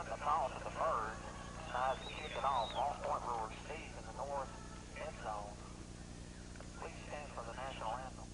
the toss at the bird. Decides to kick it off. Ball point will receive in the north end zone. Please stand for the national anthem.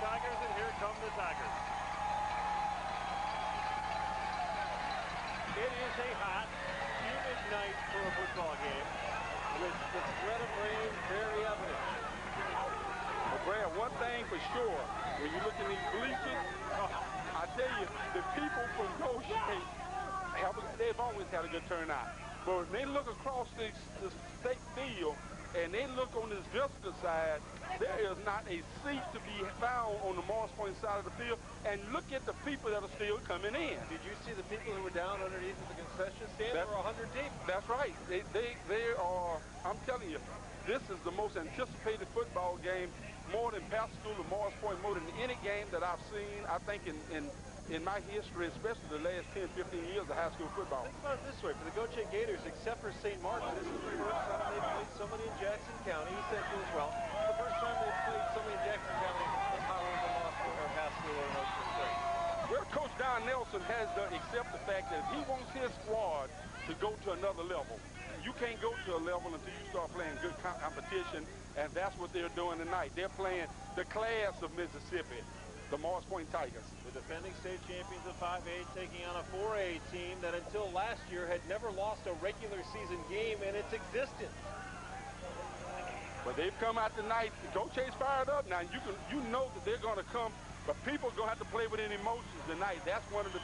Tigers, and here come the Tigers. It is a hot, humid night for a football game, with the threat of rain very evident. Well, Brad, one thing for sure, when you look in these bleachers, I tell you, the people from Gautier, they've always had a good turnout. But when they look across the state field, and they look on this visitor side, there is not a seat to be found on the Morris Point side of the field. And look at the people that are still coming in. Did you see the people who were down underneath the concession stand? They were 100 deep. That's right. They are, I'm telling you, this is the most anticipated football game, more than Pascagoula or Morris Point, more than any game that I've seen, I think, in my history, especially the last 10, 15 years of high school football. Think about it this way. For the Gautier Gators, except for St. Martin, this is the first time they've played somebody in Jackson County. He said as well. The first time they've played somebody in Jackson County as Howard and Mossville or Pascagoula or Ocean State. Well, Coach Don Nelson has to accept the fact that if he wants his squad to go to another level, you can't go to a level until you start playing good competition, and that's what they're doing tonight. They're playing the class of Mississippi, the Morris Point Tigers. The defending state champions of 5A taking on a 4A team that until last year had never lost a regular season game in its existence. But they've come out tonight. Gautier's fired up now. You know that they're going to come, but people are going to have to play with any emotions tonight. That's going to be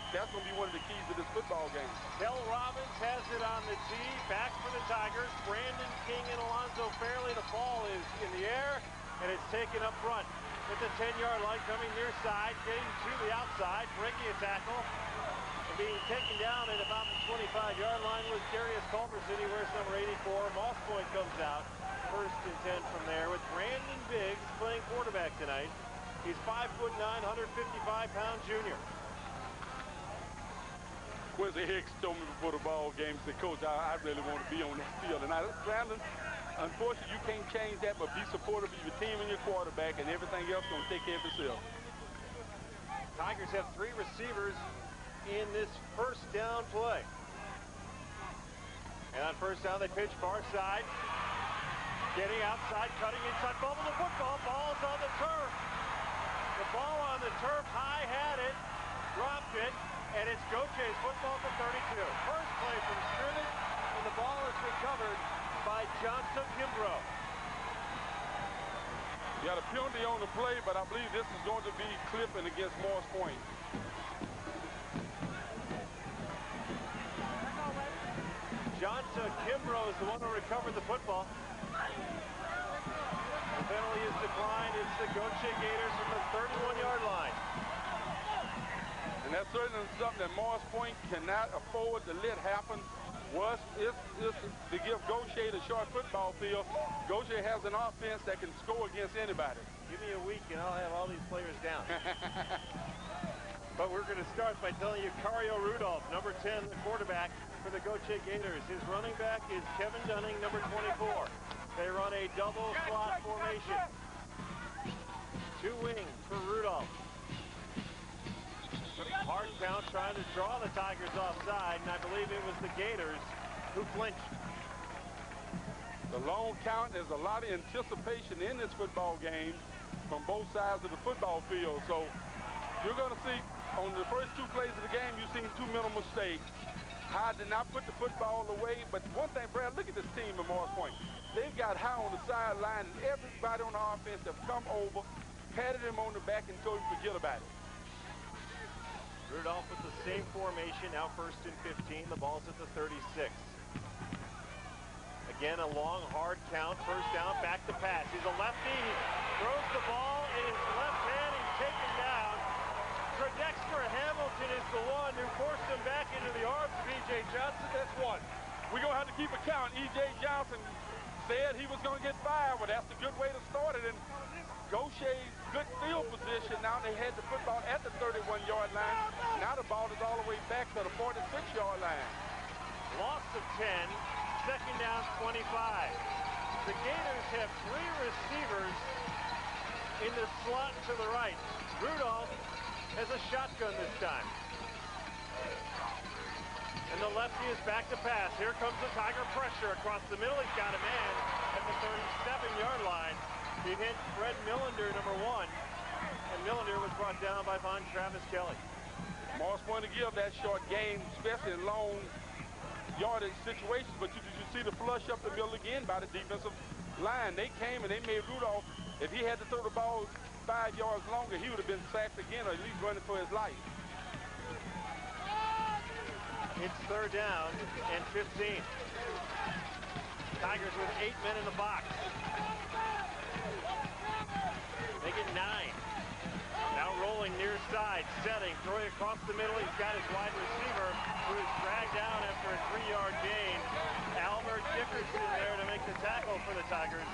one of the keys to this football game. Kel Robbins has it on the tee. Back for the Tigers. Brandon King and Alonzo Fairley. The ball is in the air, and it's taken up front. With the 10-yard line coming near side, getting to the outside, breaking a tackle, and being taken down at about the 25-yard line was Darius Culberson. He wears number 84. Moss Point comes out. First and 10 from there with Brandon Biggs playing quarterback tonight. He's 5'9", 155-pound junior. Quincy Hicks told me before the ball game, he said, Coach, I really want to be on that field. And Brandon, unfortunately, you can't change that, but be supportive of your team and your quarterback, and everything else going to take care of itself. Tigers have 3 receivers in this first down play. And on first down, they pitch far side. Getting outside, cutting inside, bubble the football. Ball's on the turf. The ball on the turf, high had it, dropped it, and it's Gautier's football for 32. First play from scrimmage, and the ball is recovered by Johnson Kimbrough. You got a penalty on the play, but I believe this is going to be clipping against Morris Point. Johnson Kimbrough is the one who recovered the football. The penalty is declined. It's the Gautier Gators from the 31-yard line. And that's certainly something that Morris Point cannot afford to let happen. It's to give Gautier the short football field. Gautier has an offense that can score against anybody. Give me a week and I'll have all these players down. But we're going to start by telling you Cario Rudolph, number 10, the quarterback for the Gautier Gators. His running back is Kevin Dunning, number 24. They run a double slot formation. 2 wings for Rudolph. Hard count trying to draw the Tigers offside, and I believe it was the Gators who flinched. The long count, there's a lot of anticipation in this football game from both sides of the football field. So you're going to see on the first 2 plays of the game, you've seen 2 mental mistakes. High did not put the football away, but one thing, Brad, look at this team at Morris Point. They've got High on the sideline, and everybody on the offense have come over, patted him on the back, and told him to forget about it. Rudolph with the same formation, now first and 15. The ball's at the 36. Again, a long, hard count. First down, back to pass. He's a lefty. He throws the ball in his left hand. He's taken down. Dexter Hamilton is the one who forced him back into the arms of E.J. Johnson. That's one. We're going to have to keep a count. E.J. Johnson said he was going to get 5. Well, that's a good way to start it. And Gautier's good field position. Now they had the football at the 31-yard line. Now the ball is all the way back to the 46-yard line. Loss of 10. Second down, 25. The Gators have 3 receivers in the slot to the right. Rudolph has a shotgun this time. And the lefty is back to pass. Here comes the Tiger pressure across the middle. He's got a man at the 37-yard line. He hit Fred Millender, number 1. And Millender was brought down by Von Travis Kelly. Morris wanted to give that short game, especially in long yardage situations, but you see the flush up the middle again by the defensive line. They came and they made Rudolph, if he had to throw the ball 5 yards longer, he would have been sacked again or at least running for his life. It's third down and 15. Tigers with 8 men in the box. They get 9. Now rolling near side, setting, throwing across the middle. He's got his wide receiver who is dragged down after a 3-yard gain. Albert Dickerson there to make the tackle for the Tigers,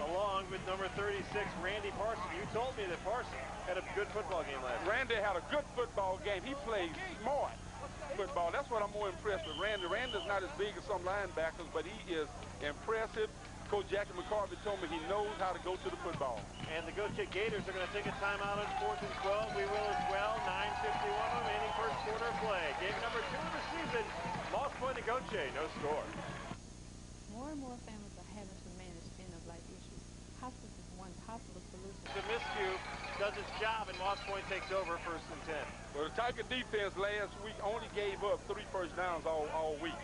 along with number 36, Randy Parson. You told me that Parson had a good football game last night. Randy had a good football game. He played smart football. That's what I'm more impressed with Randy. Randy's not as big as some linebackers, but he is impressive. Coach Jackie McCarvey told me he knows how to go to the football. And the Gautier Gators are going to take a timeout on 4th and 12. We will as well. 9:51 remaining first quarter play. Game number 2 of the season. Lost point to Gautier. No score. More and more families are having to manage end-of-life issues. Hospice is one possible solution. The miscue does its job, and Moss Point takes over first and 10. Well, the Tiger defense last week only gave up 3 first downs all week,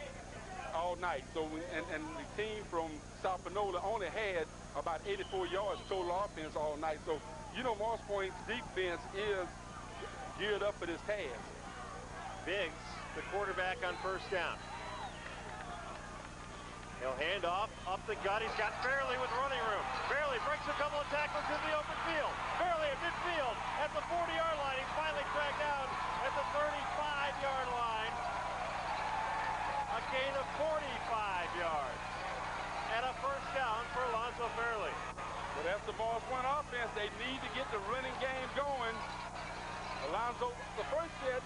all night. So, and the team from South Panola only had about 84 yards total offense all night. So, you know, Moss Point's defense is geared up for this task. Biggs, the quarterback on first down. He'll hand off, up the gut. He's got Fairley with running room. Fairley breaks a couple of tackles in the open field. Fairley at midfield at the 40-yard line. He's finally dragged down at the 35-yard line. A gain of 45 yards. And a first down for Alonzo Fairley. But that's the Morris Point offense. They need to get the running game going. Alonzo, the first set,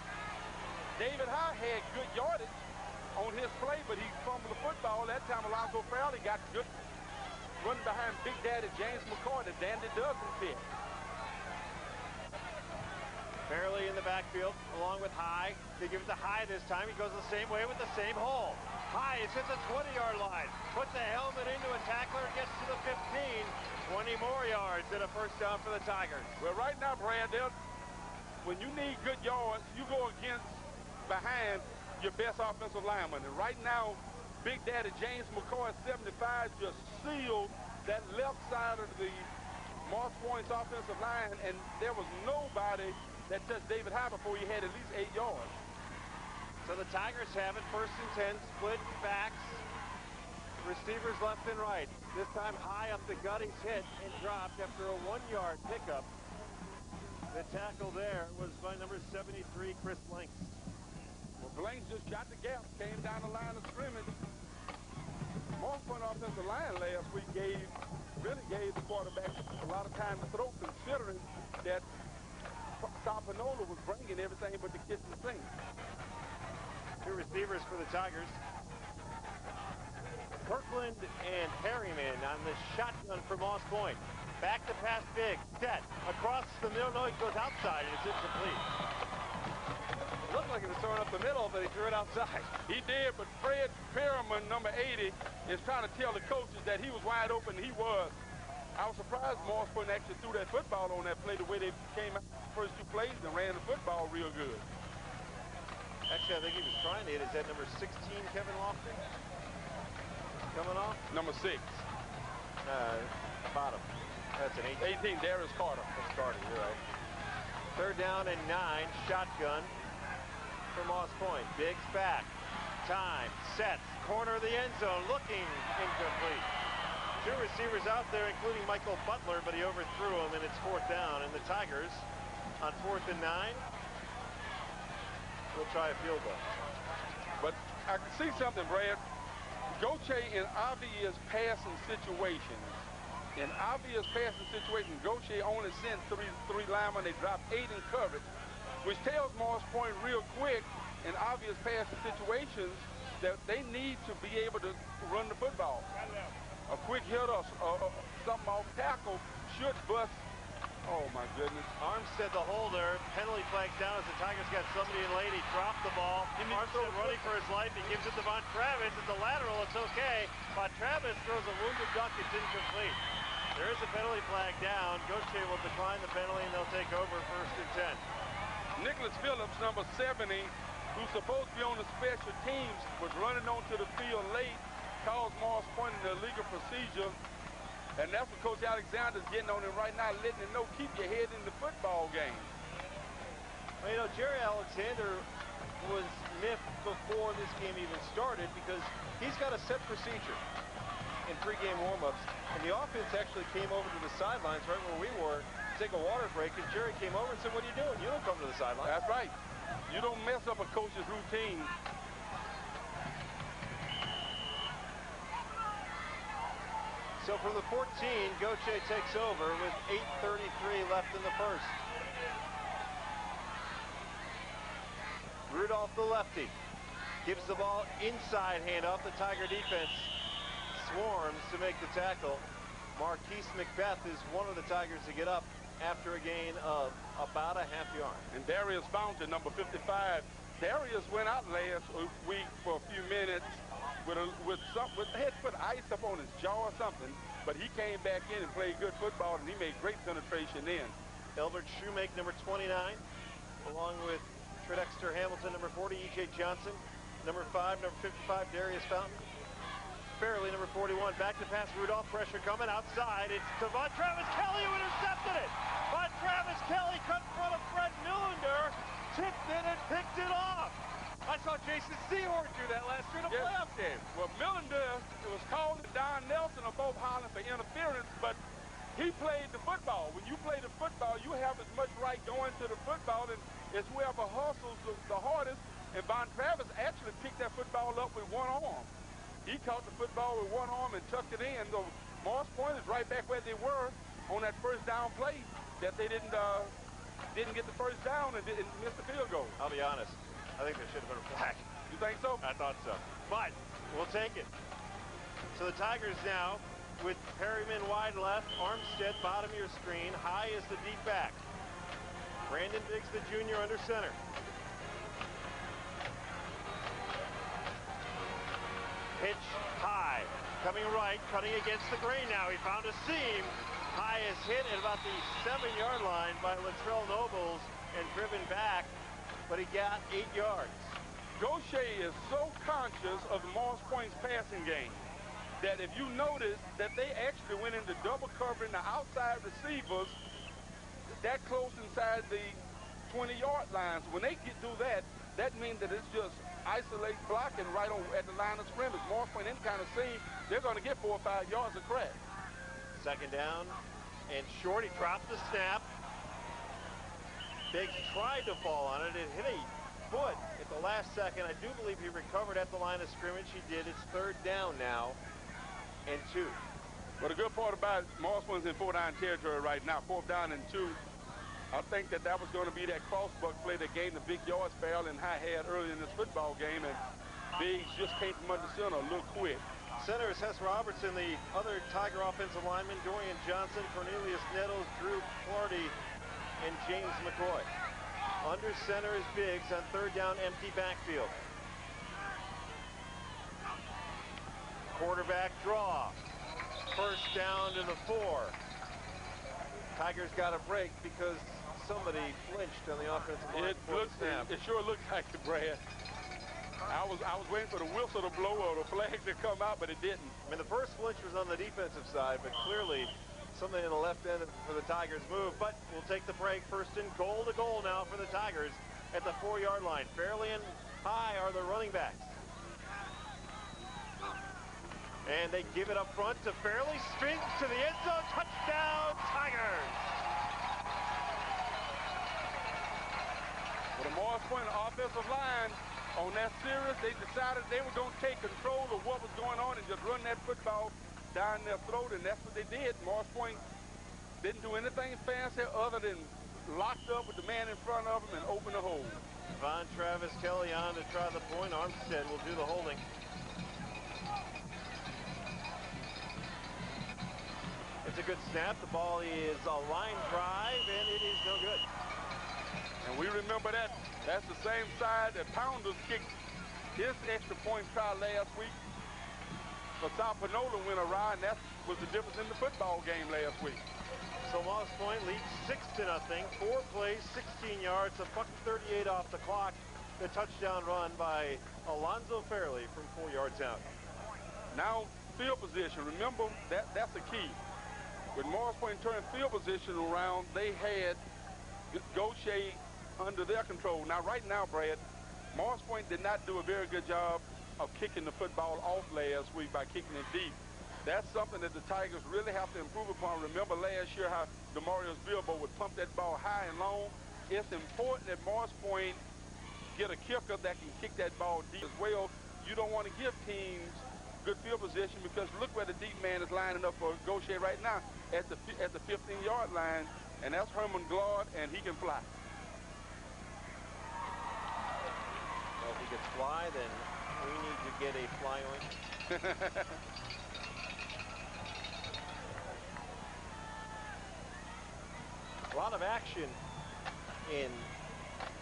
David High had good yardage on his play, but he fumbled the football. That time Alonzo Fairley got good running behind Big Daddy James McCoy that Dandy doesn't fit. Fairley in the backfield along with High. They give it to High this time. He goes the same way with the same hole. High is at the 20-yard line. Puts the helmet into a tackler and gets to the 15. 20 more yards and a first down for the Tigers. Well, right now, Brad, when you need good yards, you go against behind your best offensive lineman. And right now, Big Daddy James McCoy, 75, just sealed that left side of the Morris Point's offensive line, and there was nobody that touched David High before he had at least 8 yards. So the Tigers have it, first and 10, split backs, receivers left and right. This time High up the gut, he's hit and dropped after a 1-yard pickup. The tackle there was by number 73, Chris Links. We'll Blank just got the gap, came down the line of scrimmage. Moss Point offensive line last week really gave the quarterback a lot of time to throw, considering that Sapanola was bringing everything but the kitchen sink. Two receivers for the Tigers. Kirkland and Harriman on the shotgun for Moss Point. Back to pass big. Set. Across the middle. No, he goes outside and it's incomplete. It looked like he was throwing up the middle, but he threw it outside. He did, but Fred Perriman, number 80, is trying to tell the coaches that he was wide open. He was. I was surprised Moss Point actually threw that football on that play the way they came out the first two plays and ran the football real good. Actually, I think he was trying to hit. Is that number 16, Kevin Lofton? Coming off? Number 6. Bottom. That's an 18. 18, Darius Carter. That's Carter, you're right. Third down and 9. Shotgun for Moss Point. Biggs back. Time. Sets. Corner of the end zone. Looking incomplete. Two receivers out there, including Michael Butler, but he overthrew him, and it's fourth down. And the Tigers, on 4th and 9, will try a field goal. But I can see something, Brad. Gautier in obvious passing situations. Gautier only sent three linemen. They dropped 8 in coverage, which tells Moss Point real quick in obvious passing situations that they need to be able to run the football. A quick hit or something off tackle should bust. Oh, my goodness. Armstead, the holder. Penalty flags down as the Tigers got somebody in late. He dropped the ball. Armstead running for his life. He gives it to Von Travis. It's a lateral. It's okay. Von Travis throws a wounded duck. It's incomplete. There is a penalty flag down. Gautier will decline the penalty, and they'll take over 1st and 10. Nicholas Phillips, number 70, who's supposed to be on the special teams, was running onto the field late, calls Moss Point in the illegal procedure. And that's what Coach Alexander's getting on him right now, letting him know, keep your head in the football game. Well, you know, Jerry Alexander was miffed before this game even started because he's got a set procedure in pregame warmups. And the offense actually came over to the sidelines right where we were to take a water break. And Jerry came over and said, what are you doing? You don't come to the sidelines. That's right. You don't mess up a coach's routine. So from the 14, Gautier takes over with 8:33 left in the first. Rudolph, the lefty, gives the ball inside handoff. The Tiger defense swarms to make the tackle. Marquise Macbeth is one of the Tigers to get up after a gain of about a half yard. And Darius Fountain, number 55. Darius went out last week for a few minutes had put ice up on his jaw or something, but he came back in and played good football, and he made great penetration in. Elbert Shoemake, number 29, along with Tredexter Hamilton, number 40, E.J. Johnson, number 5, number 55, Darius Fountain. Fairley, number 41, back to pass. Rudolph, pressure coming outside. It's to Von Travis Kelly, who intercepted it. Von Travis Kelly cut in front of Fred Millender, tipped it and picked it off. I saw Jason Sehorn do that last year in a playoff game. Well, Millender, it was called Don Nelson are both hollering for interference, but he played the football. When you play the football, you have as much right going to the football, and it's whoever hustles the hardest. And Von Travis actually picked that football up with one arm. He caught the football with one arm and tucked it in. So Moss Point is right back where they were on that first down play that they didn't get the first down and didn't miss the field goal. I'll be honest. I think there should have been a flag. You think so? I thought so. But we'll take it. So the Tigers now with Perryman wide left, Armstead bottom of your screen, high is the deep back. Brandon Biggs, the junior, under center. Pitch high, coming right, cutting against the grain now. He found a seam. High is hit at about the 7-yard line by Latrell Nobles and driven back, but he got 8 yards. Gautier is so conscious of Moss Point's passing game that if you notice that they actually went into double covering the outside receivers that close inside the 20-yard line. So when they do that, that means that it's just isolate blocking right on at the line of scrimmage. Moss Point any kind of seam, they're going to get 4 or 5 yards of crack. Second down and short. He dropped the snap. Biggs tried to fall on it. It hit a foot at the last second. I do believe he recovered at the line of scrimmage. He did. It's third down now and 2. Well, the good part about Morris Point's in 4-down territory right now, 4th down and 2. I think that was going to be that crossbuck play that gained the big yards Farrell and High had early in this football game, and Biggs just came from under center a little quick. Center is Hess Robertson, the other Tiger offensive lineman, Dorian Johnson, Cornelius Nettles, Drew Clardy, and James McCoy. Under center is Biggs on third down, empty backfield. Quarterback draw. First down to the 4. Tigers got a break because somebody flinched on the offensive line. It sure looks like it, Brad. I was waiting for the whistle to blow or the flag to come out, but it didn't. I mean, the first flinch was on the defensive side, but clearly something in the left end for the Tigers move. But we'll take the break. First and goal to goal now for the Tigers at the 4-yard line. Fairley and High are the running backs. And they give it up front to Fairley, spins to the end zone, touchdown, Tigers! With the Morris Point offensive line, on that series, they decided they were going to take control of what was going on and just run that football down their throat, and that's what they did. Morris Point didn't do anything fancy other than locked up with the man in front of them and open the hole. Von Travis Kelly on to try the point. Armstead will do the holding. It's a good snap. The ball is a line drive, and it is no good. And we remember that. That's the same side that Pounders kicked his extra point try last week. For South Panola went awry, and that was the difference in the football game last week. So Morris Point leads 6-0. 4 plays, 16 yards, $1:38 off the clock. The touchdown run by Alonzo Fairley from 4 yards out. Now field position. Remember that's the key. When Morris Point turned field position around, they had Gautier under their control. Now, right now, Brad, Morris Point did not do a very good job of kicking the football off last week by kicking it deep. That's something that the Tigers really have to improve upon. Remember last year how Demarius Bilbo would pump that ball high and long. It's important that Morris Point get a kicker that can kick that ball deep as well. You don't want to give teams good field position because look where the deep man is lining up for Gautier right now at the 15-yard line, and that's Herman Glard, and he can fly. Well, if he could fly, then we need to get a fly on. A lot of action in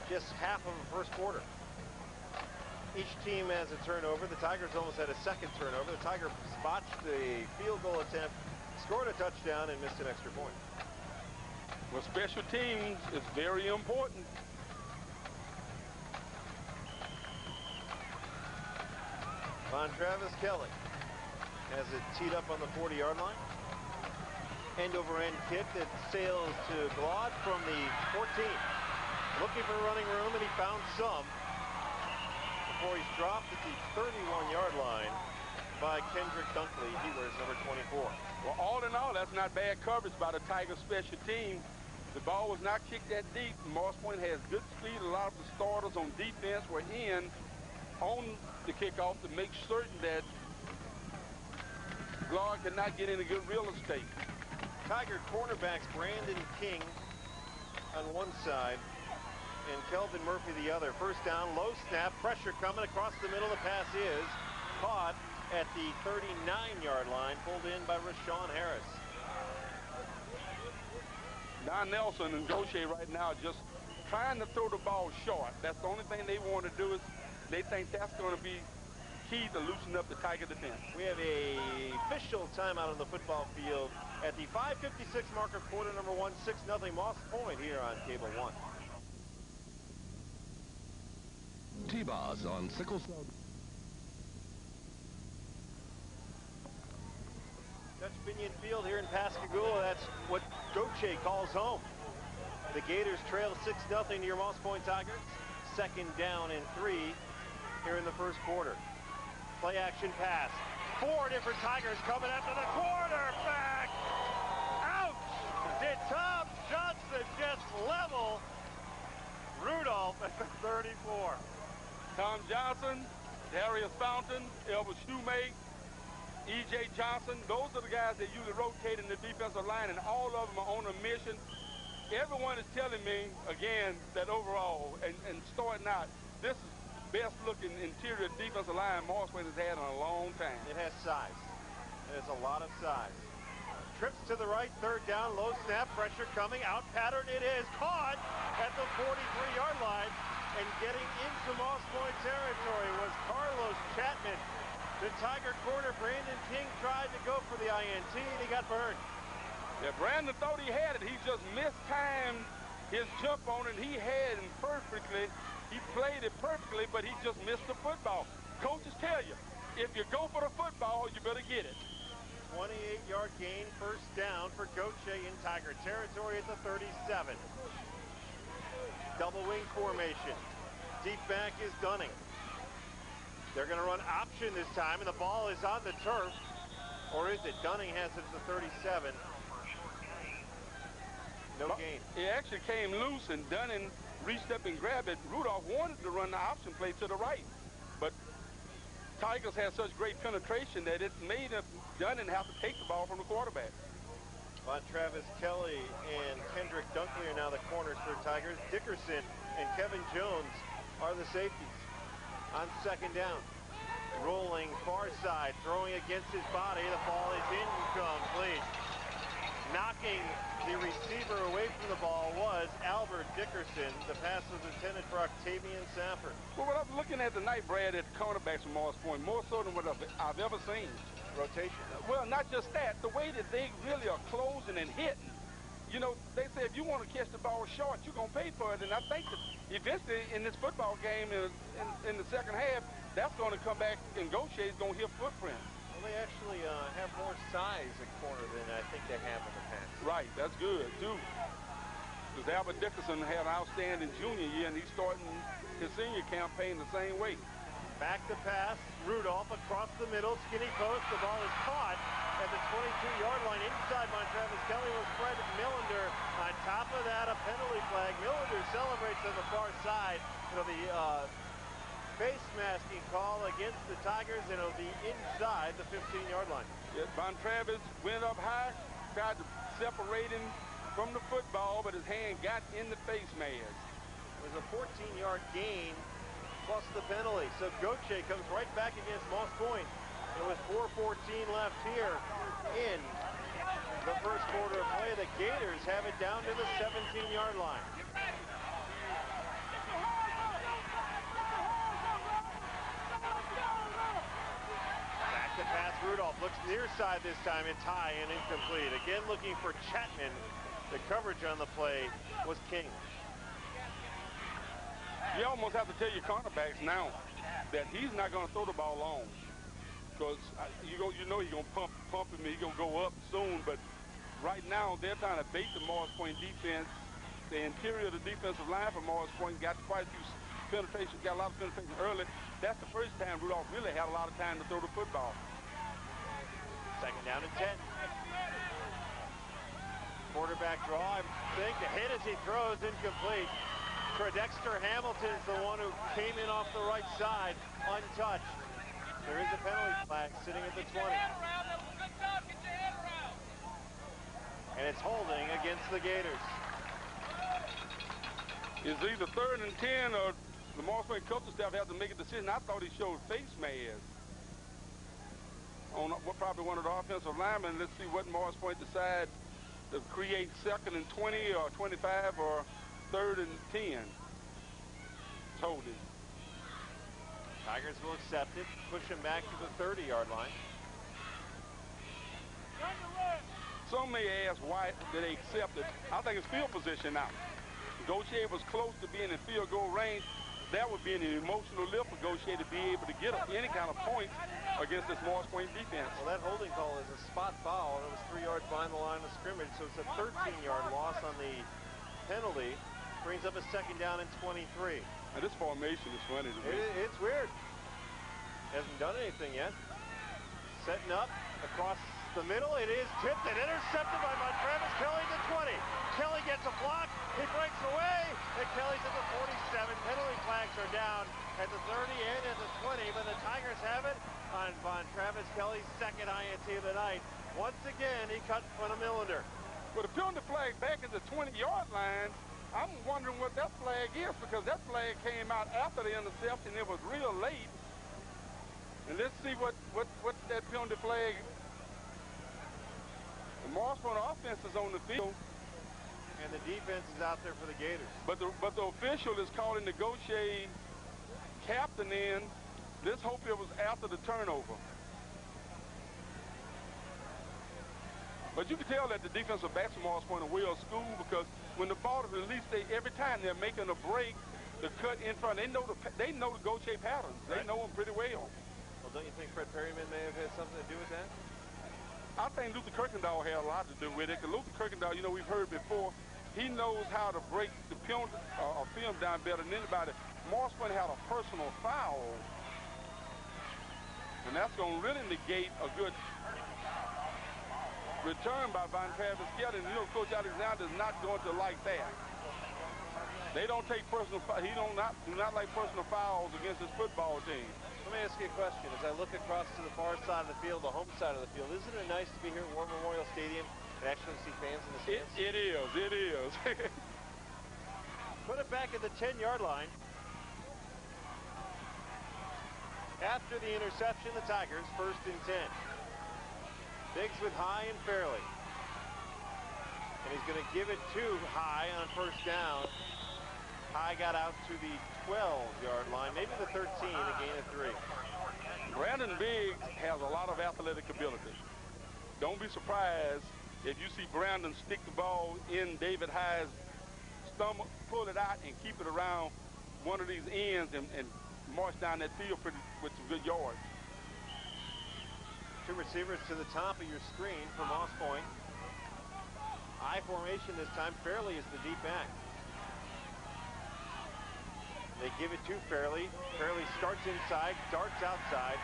just half of the first quarter. Each team has a turnover. The Tigers almost had a second turnover. The Tigers botched the field goal attempt, scored a touchdown, and missed an extra point. Well, special teams is very important. Von Travis Kelly has it teed up on the 40-yard line. End-over-end kick that sails to Glad from the 14. Looking for running room, and he found some before he's dropped at the 31-yard line by Kendrick Dunkley. He wears number 24. Well, all in all, that's not bad coverage by the Tigers special team. The ball was not kicked that deep. Morris Point has good speed. A lot of the starters on defense were in on the kickoff to make certain that Glard could not get any good real estate. Tiger cornerbacks Brandon King on one side and Kelvin Murphy the other. First down, low snap, pressure coming across the middle. The pass is caught at the 39-yard line, pulled in by Rashawn Harris. Don Nelson and Gautier right now just trying to throw the ball short. That's the only thing they want to do is they think that's going to be key to loosen up the Tiger defense. We have a official timeout on the football field at the 5:56 mark of quarter number 1, 6-0 Moss Point here on Cable 1. T-Bars on Sickle Cell. Dutch Binion Field here in Pascagoula. That's what Gautier calls home. The Gators trail 6-0 to your Moss Point Tigers. Second down and 3 here in the first quarter. Play action pass. 4 different Tigers coming after the quarterback. Ouch! Did Tom Johnson just level Rudolph at the 34. Tom Johnson, Darius Fountain, Elvis Shoemake, E.J. Johnson, those are the guys that usually rotate in the defensive line, and all of them are on a mission. Everyone is telling me, again, that overall, and starting out, this is the best-looking interior defensive line Morris Wayne has had in a long time. It has size. It has a lot of size. Trips to the right, third down, low snap, pressure coming, out pattern it is, caught at the 43-yard line, and getting into Moss Point territory was Carlos Chapman. The Tiger corner, Brandon King, tried to go for the INT, and he got burned. Yeah, Brandon thought he had it. He just mistimed his jump on it. He had it perfectly. He played it perfectly, but he just missed the football. Coaches tell you, if you go for the football, you better get it. 28-yard gain, first down for Gautier in Tiger territory at the 37. Double wing formation. Deep back is Dunning. They're going to run option this time, and the ball is on the turf. Or is it? Dunning has it at the 37. No gain. It actually came loose, and Dunning reached up and grabbed it. Rudolph wanted to run the option play to the right, but Tigers had such great penetration that it made Dunning have to take the ball from the quarterback. Travis Kelly and Kendrick Dunkley are now the corners for Tigers. Dickerson and Kevin Jones are the safeties. On second down, rolling far side, throwing against his body. The ball is incomplete. Knocking the receiver away from the ball was Albert Dickerson. The pass was intended for Octavian Safford. Well, what I'm looking at tonight, Brad, at the cornerbacks from Morris Point, more so than what I've ever seen. Rotation. Well, not just that, the way that they really are closing and hitting. You know, they say if you want to catch the ball short, you're going to pay for it. And I think that eventually in this football game in the second half, that's going to come back and Gautier is going to hit footprint. Well, they actually have more size at corner than I think they have in the past. Right, that's good, too. Because Albert Dickerson had an outstanding junior year, and he's starting his senior campaign the same way. Back to pass, Rudolph across the middle, skinny post. The ball is caught at the 22-yard line. Inside by Travis Kelly was Fred Millender. On top of that, a penalty flag. Millender celebrates on the far side. It'll be face masking call against the Tigers, and it'll be inside the 15-yard line. Yeah, Von Travis went up high, tried to separate him from the football, but his hand got in the face mask. It was a 14-yard gain plus the penalty. So Gautier comes right back against Moss Point. And with 4:14 left here in the first quarter of play, the Gators have it down to the 17-yard line. Back to pass, Rudolph looks near side this time. It's high and incomplete. Again looking for Chapman. The coverage on the play was King. You almost have to tell your cornerbacks now that he's not going to throw the ball long, because you know he's going to pump him and he's going to go up soon. But right now they're trying to bait the Morris Point defense. The interior of the defensive line for Morris Point got quite a few penetration, got a lot of penetration early. That's the first time Rudolph really had a lot of time to throw the football. Second down and 10. Quarterback draw, I think the hit as he throws, incomplete. Dexter Hamilton's the one who came in off the right side, untouched. There is a penalty flag sitting at the 20. And it's holding against the Gators. It's either 3rd and 10 or the Morris Point coaching staff has to make a decision. I thought he showed face mask on probably one of the offensive linemen. Let's see what Morris Point decides to create 2nd and 20 or 25 or 3rd and 10. Told it. Tigers will accept it, push him back to the 30-yard line. Some may ask why did they accept it. I think it's field position now. Gautier was close to being in field goal range. That would be an emotional lift for Gautier to be able to get up any kind of points against this Morris Point defense. Well, that holding call is a spot foul, and it was 3 yards behind the line of scrimmage, so it's a 13-yard loss on the penalty. Brings up a second down and 23. And this formation is funny to me. It's weird. Hasn't done anything yet. Setting up across the middle. It is tipped and intercepted by Travis Kelly at the 20. Kelly gets a block He breaks away, and Kelly's at the 47. Penalty flags are down at the 30 and at the 20, but the Tigers have it on Travis Kelly's second INT of the night. Once again, he cut in front of Millender. Well, the penalty flag back at the 20-yard line, I'm wondering what that flag is, because that flag came out after the interception. It was real late. And let's see what that penalty flag. The Marshall offense is on the field. And the defense is out there for the Gators. But the official is calling the Gautier captain in. Let's hope it was after the turnover. But you can tell that the defensive backs from Morris Point are well schooled, because when the ball is released, every time they're making a break, the cut in front, they know the Gautier patterns. They know them pretty well. Well, don't you think Fred Perryman may have had something to do with that? I think Luther Kirkendall had a lot to do with it, because Luther Kirkendall, you know, we've heard before, he knows how to break the film down better than anybody. Morris Point had a personal foul, and that's going to really negate a good return by Von Travis Kelly. And you know, Coach Alexander is not going to like that. They don't take personal. He do not like personal fouls against his football team. Let me ask you a question. As I look across to the far side of the field, the home side of the field, isn't it nice to be here at War Memorial Stadium and actually see fans in the stands? It is. It is. Put it back at the 10-yard line. After the interception, the Tigers 1st and 10. Biggs with High and Fairley. And he's going to give it to High on 1st down. High got out to the 12-yard line, maybe the 13, a gain of 3. Brandon Biggs has a lot of athletic ability. Don't be surprised if you see Brandon stick the ball in David High's stomach, pull it out, and keep it around one of these ends and march down that field with some good yards. 2 receivers to the top of your screen for Moss Point. I formation this time. Fairley is the deep back. They give it to Fairley. Fairley starts inside, darts outside,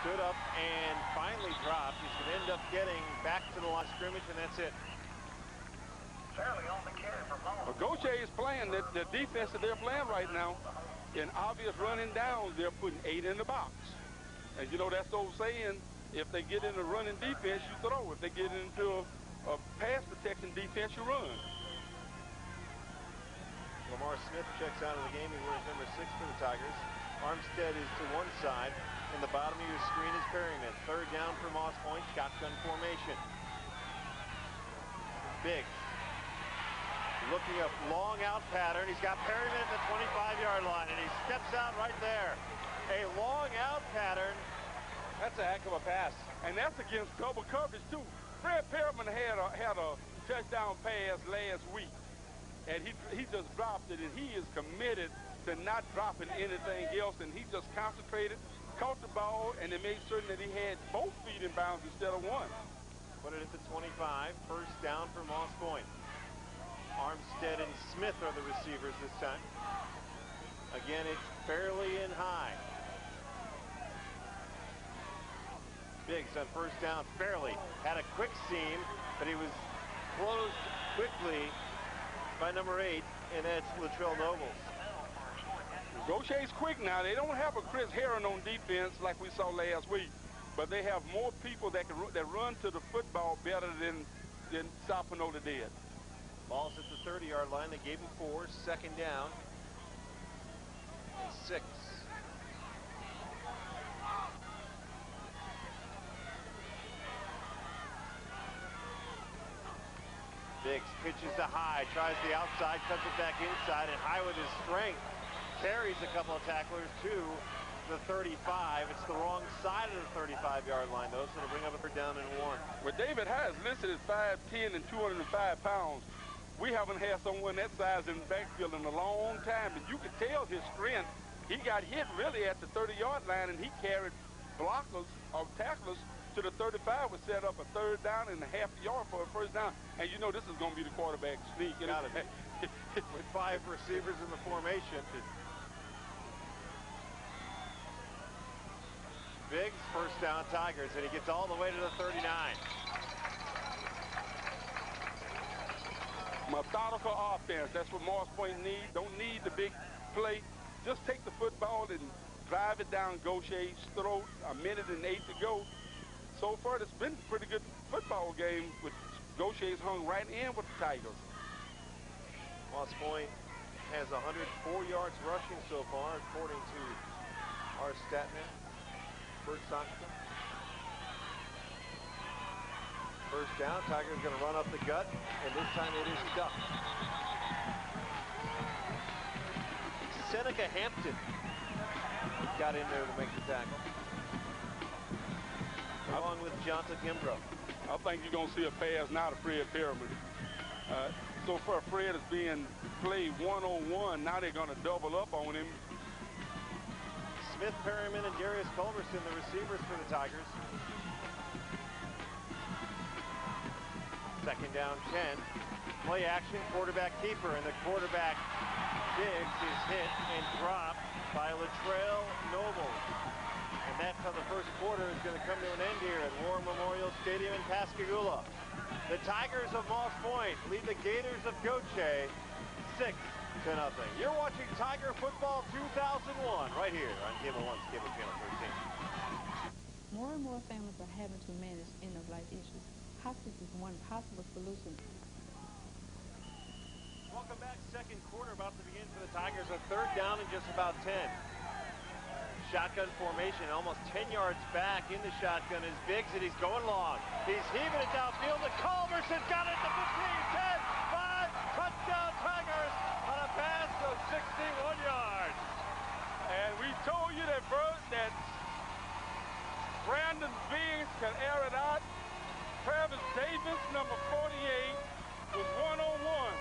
stood up, and finally dropped. He's going to end up getting back to the line of scrimmage, and that's it. Fairley on the carry for Moss. Well, Gautier is playing the defense that they're playing right now. In obvious running downs, they're putting 8 in the box. And you know, that's the old saying, if they get into running defense, you throw. If they get into a pass protection defense, you run. Lamar Smith checks out of the game. He wears number 6 for the Tigers. Armstead is to one side, and the bottom of your screen is Perryman. 3rd down for Moss Point, shotgun formation. Biggs looking up, long out pattern. He's got Perryman at the 25-yard line, and he steps out right there. A long out pattern. That's a heck of a pass. And that's against double coverage, too. Fred Perryman had a touchdown pass last week, and he just dropped it, and he is committed to not dropping anything else, and he just concentrated, caught the ball, and they made certain that he had both feet in bounds instead of one. Put it at the 25, 1st down for Moss Point. Armstead and Smith are the receivers this time. Again, it's Fairley and High. Biggs on 1st down. Fairley had a quick seam, but he was closed quickly by number 8, and that's Latrell Nobles. Gautier's quick now. They don't have a Chris Herron on defense like we saw last week, but they have more people that run to the football better than Sapinola did. Ball's at the 30-yard line. They gave him 4, 2nd down, and 6. Biggs pitches to High, tries the outside, cuts it back inside, and High with his strength carries a couple of tacklers to the 35. It's the wrong side of the 35-yard line, though, so it'll bring up a 3rd down and 1. Well, David High is listed as 5'10" and 205 pounds. We haven't had someone that size in the backfield in a long time, and you could tell his strength. He got hit really at the 30-yard line, and he carried blockers or tacklers to the 35, was set up a 3rd down and a half yard for a 1st down. And you know this is going to be the quarterback sneak. Got it. With 5 receivers in the formation. Biggs, 1st down Tigers, and he gets all the way to the 39. Methodical offense. That's what Morris Point needs. Don't need the big play. Just take the football and drive it down Gautier's throat. 1:08 to go. So far, it's been a pretty good football game with Gautier's hung right in with the Tigers. Moss Point has 104 yards rushing so far, according to our stat man, Bert Soxton. First down, Tigers going to run up the gut, and this time it is stuck. Seneca Hampton got in there to make the tackle, along with Jonathan Kimbrough. I think you're going to see a pass now to Fred Perriman. So far, Fred is being played one-on-one. Now they're going to double up on him. Smith, Perriman, and Darius Culberson, the receivers for the Tigers. Second down, 10. Play action, quarterback keeper, and the quarterback Diggs is hit and dropped by Latrell Noble. And that's how the first quarter is going to come to an end here at War Memorial Stadium in Pascagoula. The Tigers of Moss Point lead the Gators of Gautier 6-0. You're watching Tiger Football 2001 right here on Cable 1's Cable Channel 13. More and more families are having to manage end-of-life issues. Hospice is one possible solution. Welcome back. Second quarter about to begin for the Tigers. A third down and just about 10. Shotgun formation, almost 10 yards back in the shotgun is Biggs, and he's going long. He's heaving it downfield. The Culberson got it to 15, 10, 5, touchdown Tigers on a pass of 61 yards. And we told you that, Bert, that Brandon Biggs can air it out. Travis Davis, number 48, was one-on-one.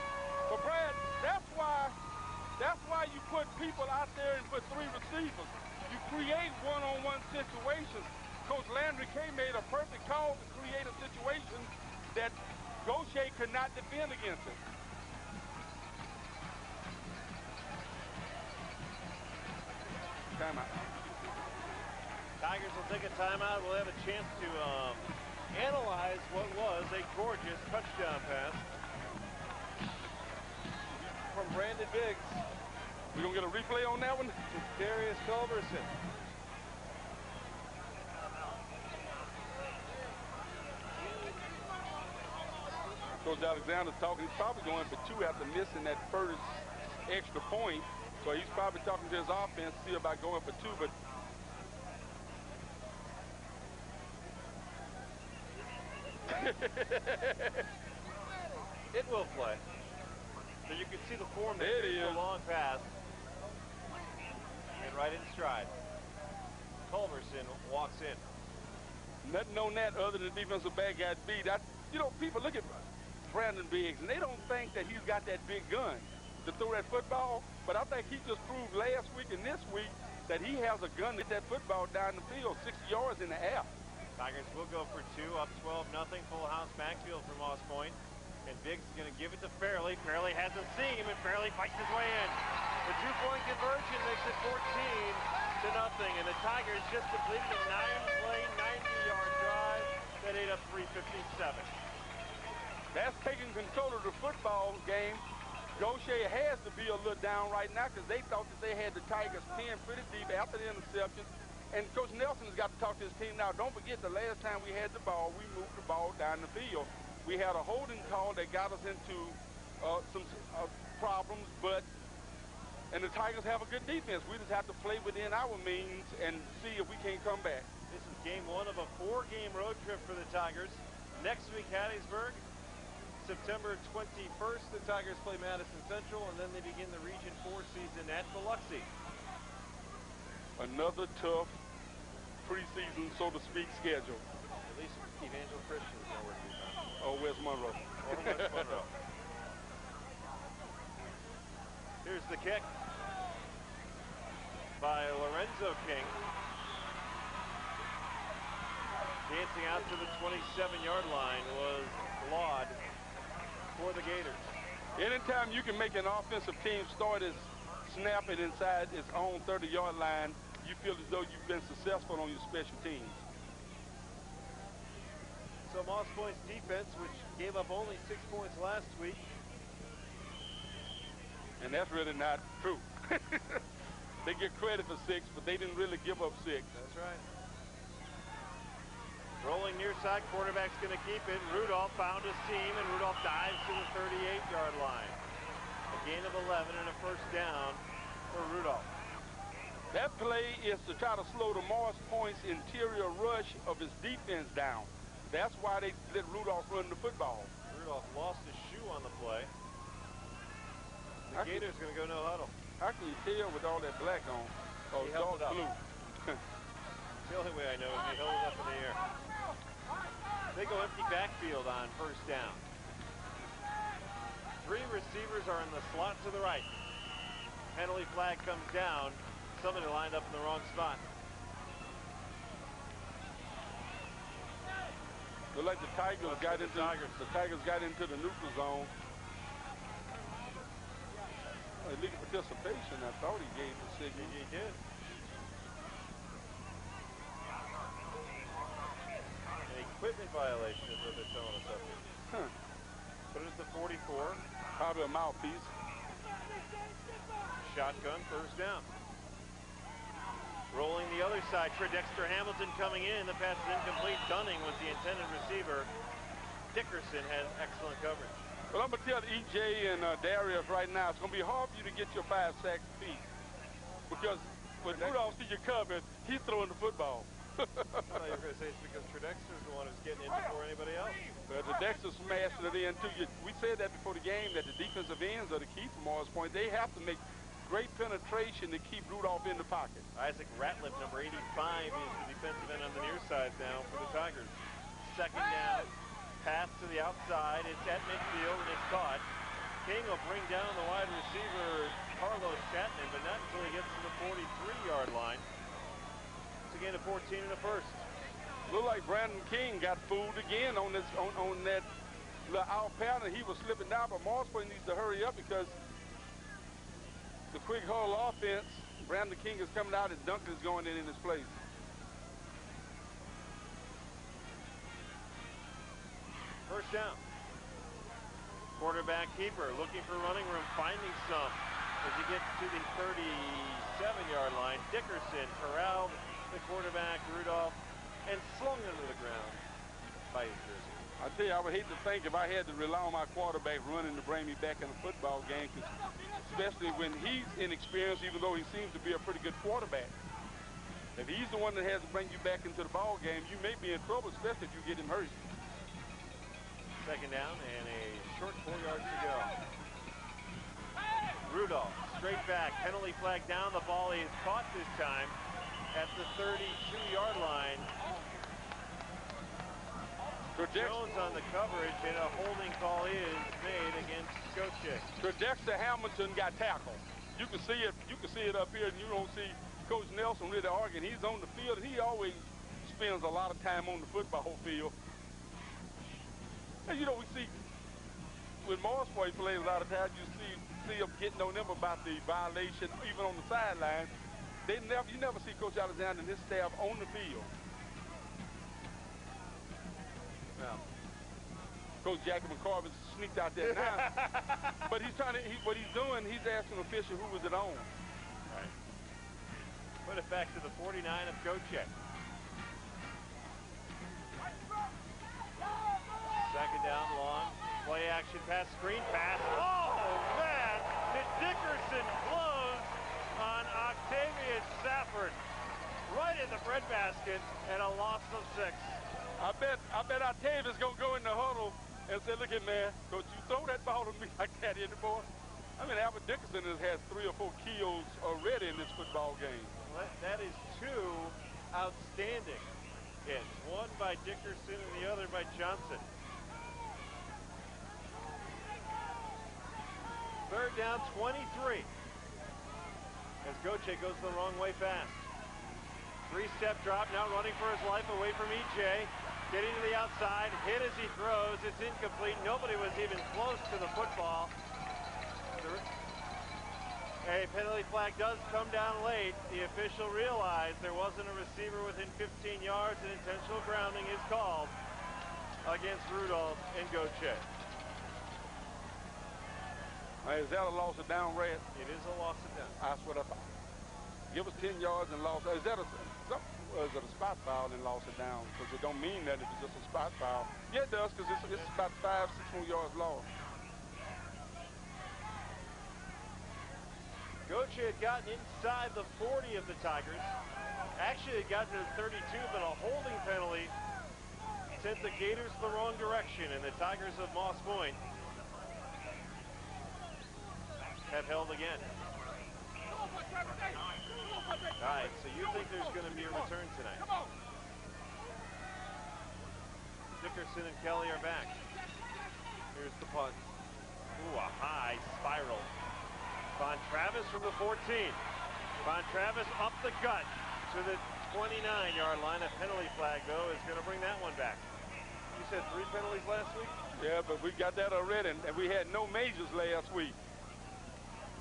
But Brad, that's why you put people out there and put 3 receivers. You create one-on-one situations. Coach Landry Kay made a perfect call to create a situation that Gautier could not defend against him. Timeout. Tigers will take a timeout. We'll have a chance to analyze what was a gorgeous touchdown pass from Brandon Biggs. We gonna get a replay on that one? To Darius Culberson. Coach Alexander's talking. He's probably going for 2 after missing that first extra point. So he's probably talking to his offense, see about going for 2, but it will play. So you can see the form that it is a long pass. And right in stride. Culberson walks in. Nothing on that other than defensive back got beat. You know, people look at Brandon Biggs, and they don't think that he's got that big gun to throw that football. But I think he just proved last week and this week that he has a gun to hit that football down the field, 60 yards in the air. Tigers will go for 2, up 12-0, full house backfield for Moss Point. And Biggs is going to give it to Fairley. Fairley has a seam, and Fairley fights his way in. The 2-point conversion makes it 14-0. And the Tigers just completed a 9-play, 90-yard drive that ate up 3:57. That's taking control of the football game. Gautier has to be a little down right now because they thought that they had the Tigers pinned pretty deep after the interception. And Coach Nelson has got to talk to his team now. Don't forget the last time we had the ball, we moved the ball down the field. We had a holding call that got us into some problems, and the Tigers have a good defense. We just have to play within our means and see if we can't come back. This is game 1 of a 4-game road trip for the Tigers. Next week, Hattiesburg. September 21st, the Tigers play Madison Central, and then they begin the Region 4 season at Biloxi. Another tough preseason, so to speak, schedule. At least Evangel Christian's know where to be found. Oh, West Monroe. Or West Monroe. Here's the kick by Lorenzo King. Dancing out to the 27-yard line was Laud for the Gators. Anytime you can make an offensive team start is snap it inside its own 30-yard line, you feel as though you've been successful on your special teams. So Moss Point's defense, which gave up only 6 points last week, And that's really not true. They get credit for 6, but they didn't really give up 6. That's right. Rolling near side, quarterback's going to keep it. Rudolph found his seam, and Rudolph dives to the 38-yard line. A gain of 11 and a first down for Rudolph. That play is to try to slow the Morris Point's interior rush of his defense down. That's why they let Rudolph run the football. Rudolph lost his shoe on the play. The Gators going to go no huddle. How can you tell with all that black on? Oh, dark blue. The only way I know is he held it up in the air. They go empty backfield on first down. 3 receivers are in the slot to the right. Penalty flag comes down. Somebody lined up in the wrong spot. Look like the Tigers got into the Tigers got into the neutral zone. Illegal participation. I thought he gave the signal. He did. An equipment violation is what they're telling us up here. Huh. Put it at the 44. Probably a mouthpiece. Shotgun, first down. Rolling the other side, Dexter Hamilton coming in. The pass is incomplete. Dunning was the intended receiver. Dickerson has excellent coverage. Well, I'm going to tell E.J. and Darius right now, it's going to be hard for you to get your 5 sacks apiece. Because when Rudolph sees you coming, he's throwing the football. I thought you were going to say it's because Dexter's the one who's getting in before anybody else. But Dexter smashing it in, too. We said that before the game, that the defensive ends are the key for Morris Point. They have to make great penetration to keep Rudolph in the pocket. Isaac Ratliff, number 85, is the defensive end on the near side now for the Tigers. Second down, pass to the outside. It's at midfield, and it's caught. King will bring down the wide receiver, Carlos Chapman, but not until he gets to the 43-yard line. It's a gain of 14 and a first. Looked like Brandon King got fooled again on this on that little out pattern. He was slipping down, but Morris Point needs to hurry up because the quick huddle offense, Brandon King is coming out and Duncan is going in his place. First down. Quarterback keeper looking for running room, finding some as he gets to the 37-yard line. Dickerson corralled the quarterback, Rudolph, and slung into the ground by his jersey. I tell you, I would hate to think if I had to rely on my quarterback running to bring me back in a football game, especially when he's inexperienced, even though he seems to be a pretty good quarterback. If he's the one that has to bring you back into the ball game, you may be in trouble, especially if you get him hurt. Second down and a short 4 yards to go. Rudolph, straight back, penalty flag down. The ball is caught this time at the 32-yard line. Jones on the coverage, and a holding call is made against Gautier. Dexter Hamilton got tackled. You can see it. You can see it up here, and you don't see Coach Nelson really arguing. He's on the field. He always spends a lot of time on the football field. And you know, we see when Morris Point plays a lot of times, you see them getting on them about the violation, even on the sideline. You never see Coach Alexander and his staff on the field. Now, Coach Jackie McCarvey sneaked out there now, but what he's doing, he's asking the official who was it on. Right. Put it back to the 49 of Gautier. Second down, long play action pass, screen pass. Oh man! Did Dickerson close on Octavius Safford right in the breadbasket and a loss of 6. I bet Octavius gonna go in the huddle and say, "Look at man, don't you throw that ball to me like that anymore." I mean, Albert Dickerson has 3 or 4 kills already in this football game. Well, that is 2 outstanding hits. One by Dickerson and the other by Johnson. Third down, 23. As Gautier goes the wrong way fast. 3-step drop, now running for his life away from E.J. Getting to the outside, hit as he throws. It's incomplete. Nobody was even close to the football. A penalty flag does come down late. The official realized there wasn't a receiver within 15 yards, and intentional grounding is called against Rudolph and Gautier. Is that a loss of down, Red? It is a loss of down. That's what I thought. Give us 10 yards and loss. Is that is it a spot foul and loss of down? Because it don't mean that if it's just a spot foul. Yeah, it does, because it's about 5, 6 more yards lost. Gautier had gotten inside the 40 of the Tigers. Actually, had gotten to the 32, but a holding penalty sent the Gators the wrong direction, and the Tigers of Moss Point have held again. All right, so you think there's going to be a return tonight? Dickerson and Kelly are back. Here's the punt. Ooh, a high spiral. Von Travis from the 14. Von Travis up the gut to the 29-yard line. A penalty flag, though, is going to bring that one back. You said 3 penalties last week? Yeah, but we got that already, and we had no majors last week.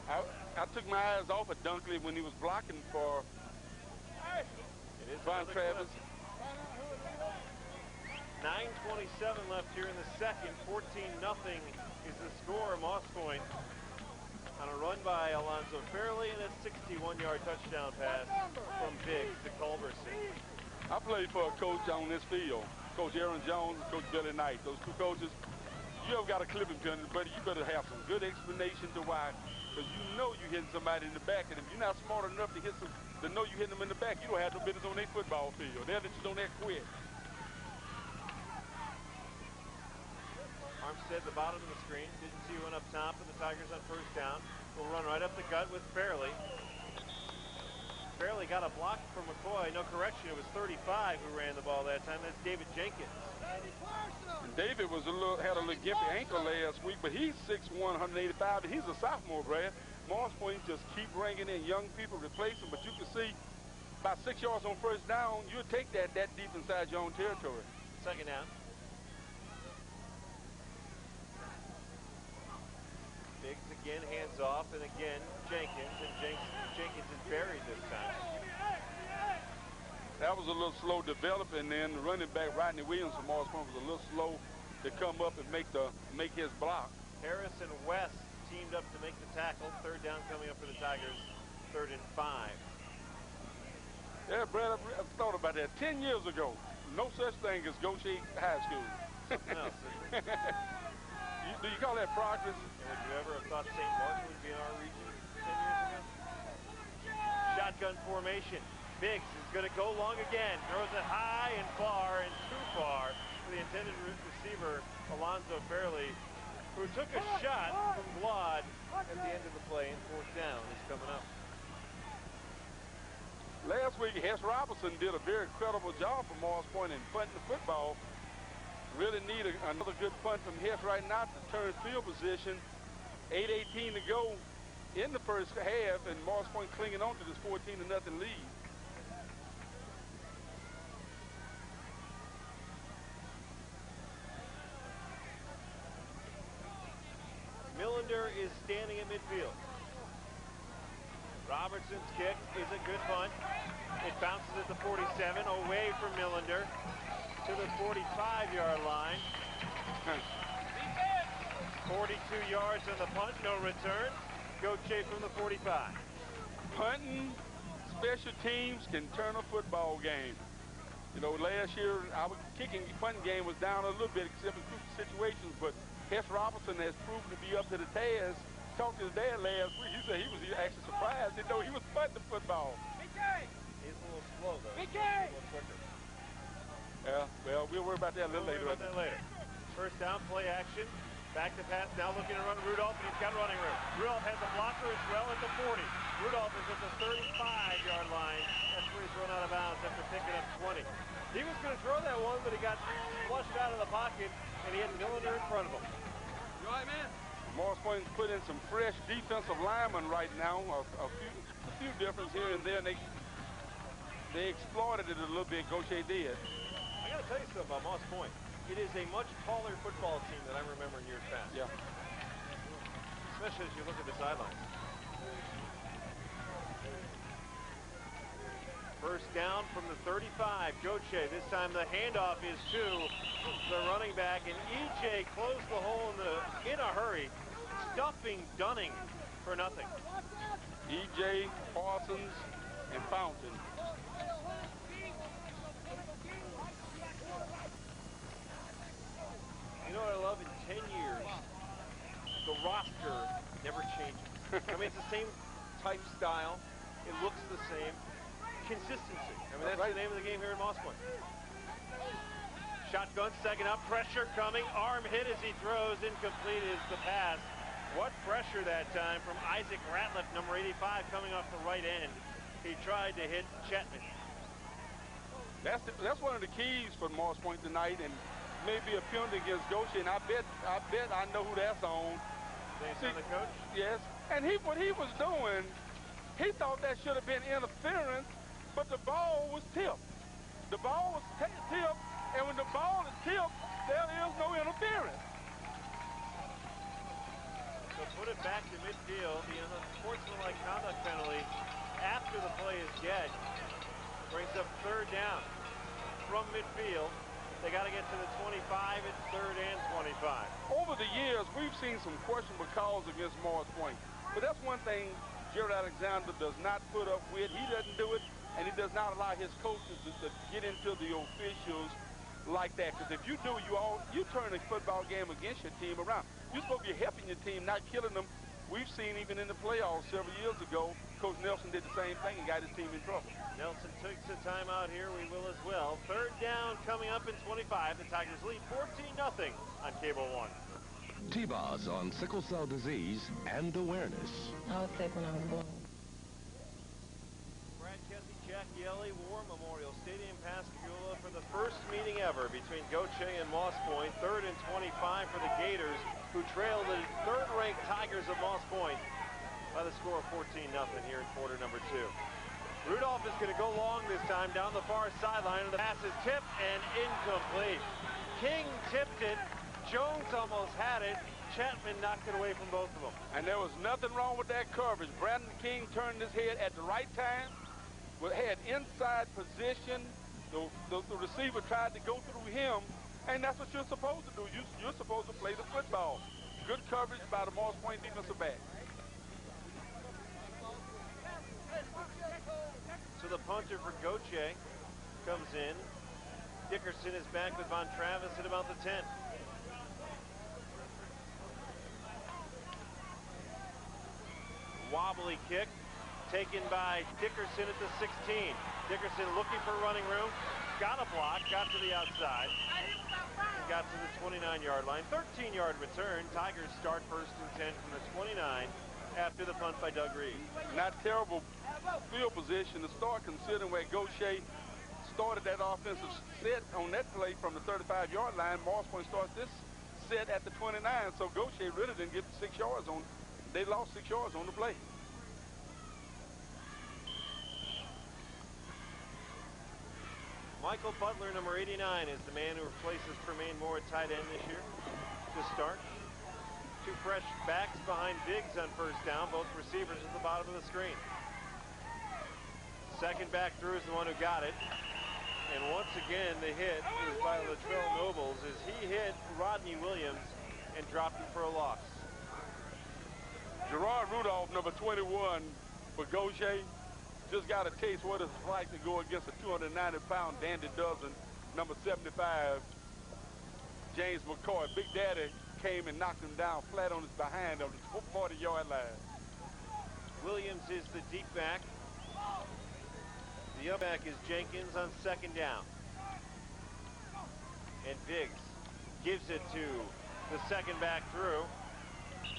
I took my eyes off of Dunkley when he was blocking for Von Travis. 9:27 left here in the second. 14-0 is the score. Moss Point on a run by Alonzo Fairley, and a 61-yard touchdown pass from Biggs to Culberson. I played for a coach on this field, Coach Aaron Jones and Coach Billy Knight. Those two coaches, you ever got a clipping penalty, buddy, you better have some good explanation to why. Because you know you're hitting somebody in the back, and if you're not smart enough to know you're hitting them in the back, you don't have no business on their football field. They'll let you know that quick. Armstead, the bottom of the screen. Didn't see one up top, and the Tigers on first down. Will run right up the gut with Fairley. Fairley got a block from McCoy. No correction, it was 35 who ran the ball that time. That's David Jenkins. And David had a little gimpy ankle last week, but he's 6'1", 185, and he's a sophomore, Brad. Moss Point just keep bringing in young people, replace them, but you can see about 6 yards on first down, you'll take that deep inside your own territory. Second down. Biggs again, hands off, and again Jenkins, and Jenkins is buried this time. That was a little slow developing, then the running back Rodney Williams from Moss Point was a little slow to come up and make his block. Harris and West teamed up to make the tackle. Third down coming up for the Tigers. 3rd and 5. Yeah, Brad, I've thought about that. 10 years ago, no such thing as Gautier High School. Something else. Do you call that progress? And would you ever have thought St. Martin would be in our region 10 years ago? Shotgun formation. Biggs is going to go long again. Throws it high and far and too far for the intended receiver, Alonzo Fairley, who took a shot from Glod at the end of the play, and 4th down is coming up. Last week, Hess Robinson did a very credible job for Moss Point in punting the football. Really need another good punt from Hess right now to turn field position. 8:18 to go in the first half, and Moss Point clinging on to this 14-0 lead. Millender is standing at midfield. Robertson's kick is a good punt. It bounces at the 47, away from Millender to the 45-yard line. 42 yards on the punt, no return. Gautier from the 45. Punting, special teams can turn a football game. You know, last year our punting game was down a little bit, except in crucial situations, but Hess Robinson has proven to be up to the task. Talked to his dad last week. He said he was actually surprised. Didn't know he was punting the football. He's a little slow, though. He's a little quicker. Yeah, well, we'll worry about that a little later. First down, play action. Back to pass, now looking to run Rudolph, and he's got running room. Rudolph has a blocker as well at the 40. Rudolph is at the 35-yard line. That's where he's run out of bounds after picking up 20. He was going to throw that one, but he got flushed out of the pocket, and he had Millender in front of him. You all right, man? Moss Point put in some fresh defensive linemen right now, a few difference here and there, and they exploited it a little bit, Gautier did. I got to tell you something about Moss Point. It is a much taller football team than I remember in years past. Yeah. Especially as you look at the sidelines. First down from the 35, Gautier. This time the handoff is to the running back, and EJ closed the hole in a hurry stuffing Dunning for nothing. E.J., Parsons, and Fountain. You know what I love? In 10 years, the roster never changes. I mean, it's the same type style. It looks the same. Consistency. I mean, that's right. The name of the game here in Moss Point. Shotgun, second up, pressure coming. Arm hit as he throws. Incomplete is the pass. What pressure that time from Isaac Ratliff, number 85, coming off the right end. He tried to hit Chetman. That's one of the keys for Moss Point tonight, and maybe a penalty against Gautier. And I bet I know who that's on. Based on the coach? Yes. And what he was doing, he thought that should have been interference, but the ball was tipped. The ball was tipped, and when the ball is tipped, there is no interference. So put it back to midfield. The unsportsmanlike conduct penalty after the play is dead brings up third down from midfield. They got to get to the 25. It's third and 25. Over the years, we've seen some questionable calls against Moss Point. But that's one thing Jared Alexander does not put up with. He doesn't do it, and he does not allow his coaches to get into the officials like that. Because if you do, you turn a football game against your team around. You're supposed to be helping your team, not killing them. We've seen even in the playoffs several years ago, Coach Nelson did the same thing and got his team in trouble. Nelson takes a timeout here. We will as well. Third down coming up in 25. The Tigers lead 14-0 on Cable 1. T-Boz on sickle cell disease and awareness. I was sick when I was born. Brad Kessie, Jack Yelly, War Memorial Stadium, Pascagoula for the first meeting ever between Gautier and Moss Point. Third and 25 for the Gators, who trail the third-ranked Tigers of Moss Point by the score of 14-0 here in quarter number 2. Rudolph is going to go long this time down the far sideline. The pass is tipped and incomplete. King tipped it. Jones almost had it. Chapman knocked it away from both of them. And there was nothing wrong with that coverage. Brandon King turned his head at the right time, had inside position. The receiver tried to go through him, and that's what you're supposed to do. You're supposed to play the football. Good coverage by the Moss Point defensive back. So the punter for Gautier comes in. Dickerson is back with Von Travis at about the 10. Wobbly kick taken by Dickerson at the 16. Dickerson looking for running room. Got a block, got to the outside. And got to the 29-yard line. 13-yard return. Tigers start first and 10 from the 29 after the punt by Doug Reed. Not terrible field position to start, considering where Gautier started that offensive set on that play from the 35-yard line. Moss Point starts this set at the 29, so Gautier really didn't get 6 yards on. They lost 6 yards on the play. Michael Butler, number 89, is the man who replaces Tremaine Moore at tight end this year to start. Two fresh backs behind Biggs on first down, both receivers at the bottom of the screen. Second back through is the one who got it. And once again, the hit is by Latrell Nobles as he hit Rodney Williams and dropped him for a loss. Gerard Rudolph, number 21 for Gautier, just got a taste what it's like to go against a 290-pound Dandy Dozen, number 75, James McCoy. Big Daddy came and knocked him down flat on his behind on the 40-yard line. Williams is the deep back. The up back is Jenkins on second down. And Biggs gives it to the second back through.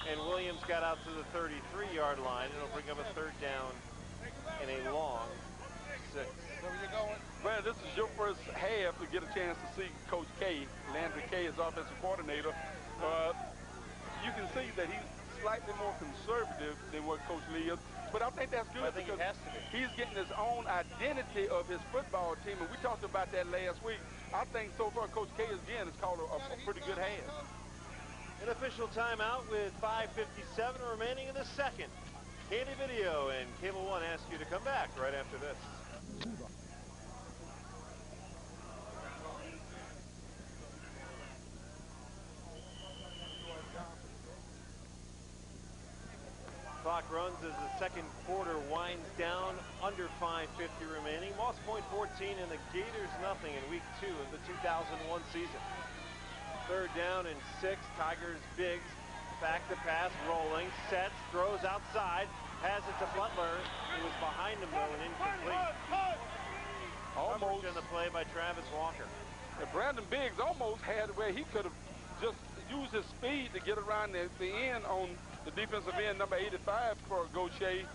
And Williams got out to the 33-yard line. It'll bring up a third down and a long 6. Well, this is your first half to get a chance to see Coach K. Landry K. is offensive coordinator. You can see that he's slightly more conservative than what Coach Lee is. But I think that's good because has to be. He's getting his own identity of his football team, and we talked about that last week. I think so far Coach K, again, has called a pretty good half. An official timeout with 5:57 remaining in the second. Candy Video and Cable 1 ask you to come back right after this. clock runs as the second quarter winds down, under 5:50 remaining. Moss Point 14 and the Gators nothing in week 2 of the 2001 season. Third down and 6. Tigers Biggs back to pass, rolling, sets, throws outside, has it to Butler. He was behind him though and incomplete. Almost in the play by Travis Walker. And Brandon Biggs almost had it where he could have just used his speed to get around the end on the defensive end, number 85 for Gautier,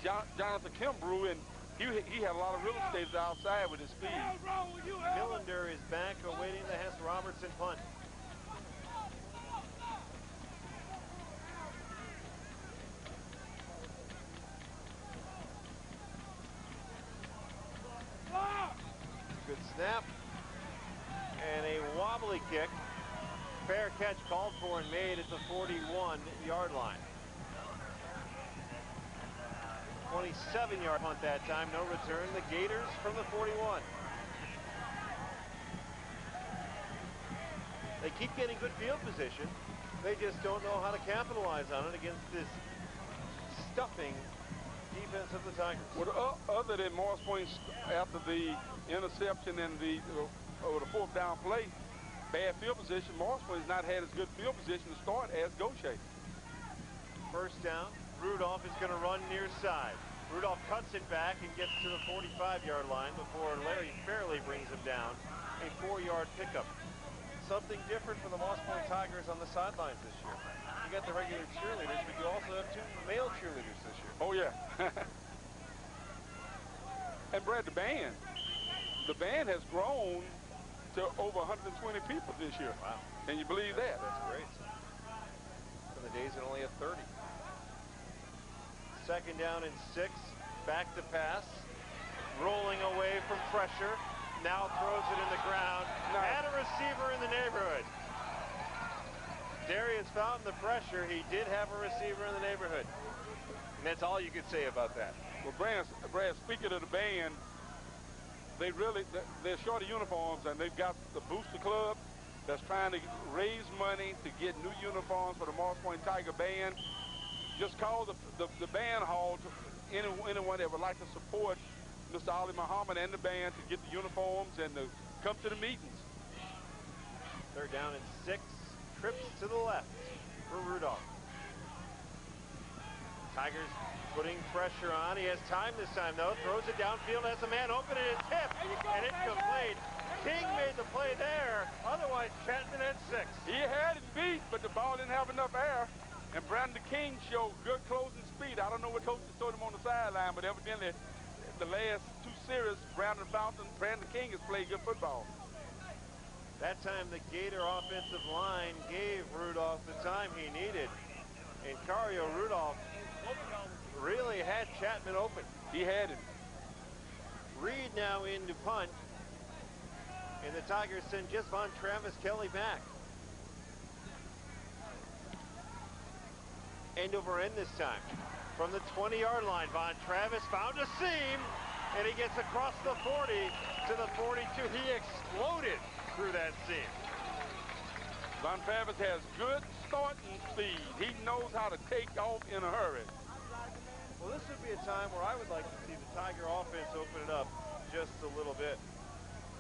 Jonathan Kimbrough, and he had a lot of real estate outside with his speed. Millender is back awaiting the Hess Robertson punt. Good snap. And a wobbly kick. Fair catch called for and made at the 41-yard line. 27-yard punt that time, no return. The Gators from the 41. They keep getting good field position. They just don't know how to capitalize on it against this stuffing defense of the Tigers. Well, other than Morris Point after the interception and the 4th down play, bad field position, Morris Point has not had as good field position to start as Gautier. First down, Rudolph is going to run near side. Rudolph cuts it back and gets to the 45-yard line before Larry Fairley brings him down. A 4-yard pickup. Something different for the Moss Point Tigers on the sidelines this year. You got the regular cheerleaders, but you also have 2 male cheerleaders this year. Oh, yeah. And Brad, the band has grown to over 120 people this year. Wow. Can you believe that? That's great. From the days when only had 30. Second down and 6. Back to pass. Rolling away from pressure. Now throws it in the ground. And a receiver in the neighborhood. Darius found the pressure. He did have a receiver in the neighborhood. And that's all you could say about that. Well, Brad, speaking of the band, they're short of uniforms, and they've got the Booster Club that's trying to raise money to get new uniforms for the Moss Point Tiger Band. Just call the band hall to anyone that would like to support Mr. Ali Muhammad and the band to get the uniforms and to come to the meetings. Third down and 6. Trips to the left for Rudolph. Tigers putting pressure on. He has time this time, though. Throws it downfield, has a man open, and it's tipped, and it's complete. King made the play there. Otherwise, Chapman at 6. He had it beat, but the ball didn't have enough air. And Brandon King showed good closing speed. I don't know what coaches told him on the sideline, but evidently the last 2 series, Brandon King has played good football. That time, the Gator offensive line gave Rudolph the time he needed. And Cario Rudolph really had Chapman open. He had it. Reed now in to punt. And the Tigers send just Von Travis Kelly back. End over end this time. From the 20-yard line, Von Travis found a seam, and he gets across the 40 to the 42. He exploded through that seam. Von Travis has good starting speed. He knows how to take off in a hurry. Well, this would be a time where I would like to see the Tiger offense open it up just a little bit.